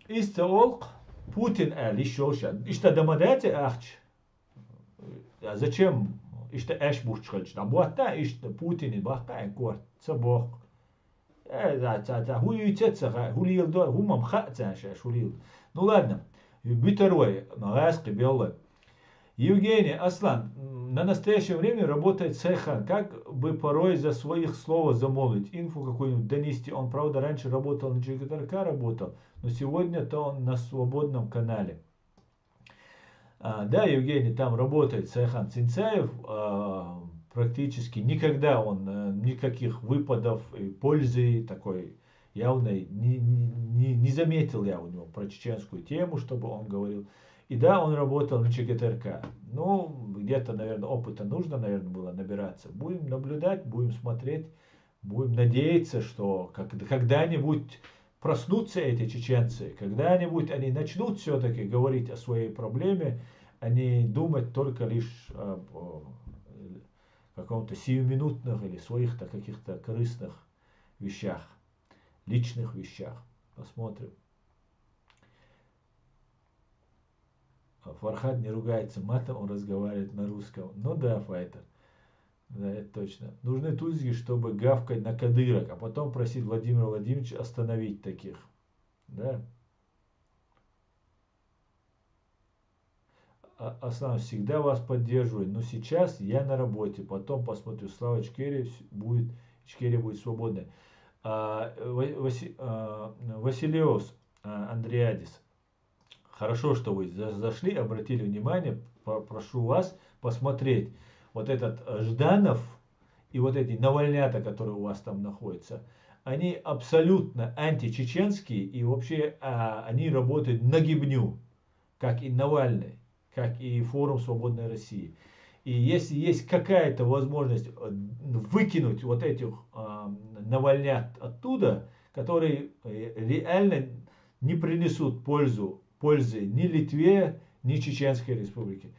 Ist олк Путин еще сейчас. Ишта дамадете ахч. А зачем? Ишта эш бухчхальч. Там буатта ишта Путин и бахта и корт. Цабох. Ну ладно, второе, Евгений Аслан на настоящее время работает Сайхан, как бы порой за своих слов замолвить, инфу какую-нибудь донести. Он, правда, раньше работал на ЧГТРК, но сегодня-то он на свободном канале. Да, Евгений, там работает Сайхан Цинцаев, практически никогда он никаких выпадов и пользы такой явной не заметил я у него про чеченскую тему, чтобы он говорил. И да, он работал на ЧГТРК. Ну, где-то, наверное, опыта нужно, наверное, было набираться. Будем наблюдать, будем смотреть, будем надеяться, что когда-нибудь проснутся эти чеченцы, когда-нибудь они начнут все-таки говорить о своей проблеме, а не думать только лишь об каком-то сиюминутных или своих-то каких-то корыстных вещах, личных вещах. Посмотрим. Фархад не ругается матом, он разговаривает на русском. Ну да, Файтер. Да, это точно. Нужны тузги, чтобы гавкать на кадырок, а потом просить Владимира Владимировича остановить таких. Да. Аслан, всегда вас поддерживаю, но сейчас я на работе. Потом посмотрю, Слава Ичкерия будет свободной. Василиос Андреадис. Хорошо, что вы зашли, обратили внимание. Прошу вас посмотреть. Вот этот Жданов и вот эти навальнята, которые у вас там находятся, они абсолютно античеченские и вообще они работают на гибню, как и Навальный, как и Форум Свободной России. И если есть какая-то возможность выкинуть вот этих навальнят оттуда, которые реально не принесут пользы ни Литве, ни Чеченской Республике,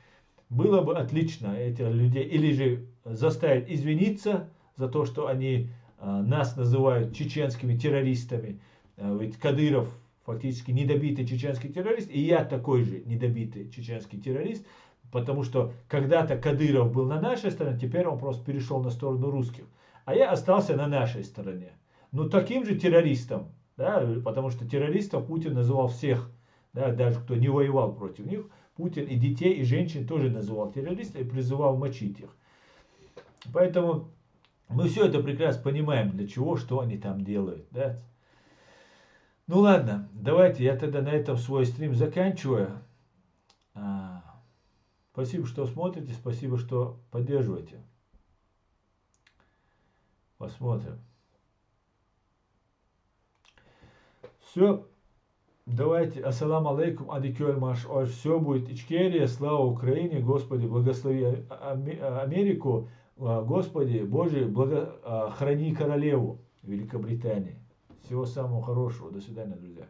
было бы отлично этих людей или же заставить извиниться за то, что они нас называют чеченскими террористами. Ведь Кадыров фактически недобитый чеченский террорист, и я такой же недобитый чеченский террорист, потому что когда-то Кадыров был на нашей стороне, теперь он просто перешел на сторону русских, а я остался на нашей стороне. Но таким же террористом, да, потому что террористов Путин называл всех, да, даже кто не воевал против них, Путин и детей, и женщин тоже называл террористами и призывал мочить их. Поэтому мы все это прекрасно понимаем, для чего, что они там делают. Да? Ну ладно, давайте я тогда на этом свой стрим заканчиваю. Спасибо, что смотрите, спасибо, что поддерживаете. Посмотрим. Все. Давайте, ассаламу алейкум, адикёль маш, все будет Ичкерия, слава Украине, Господи, благослови Америку, Господи, Боже, храни королеву Великобритании. Всего самого хорошего, до свидания, друзья.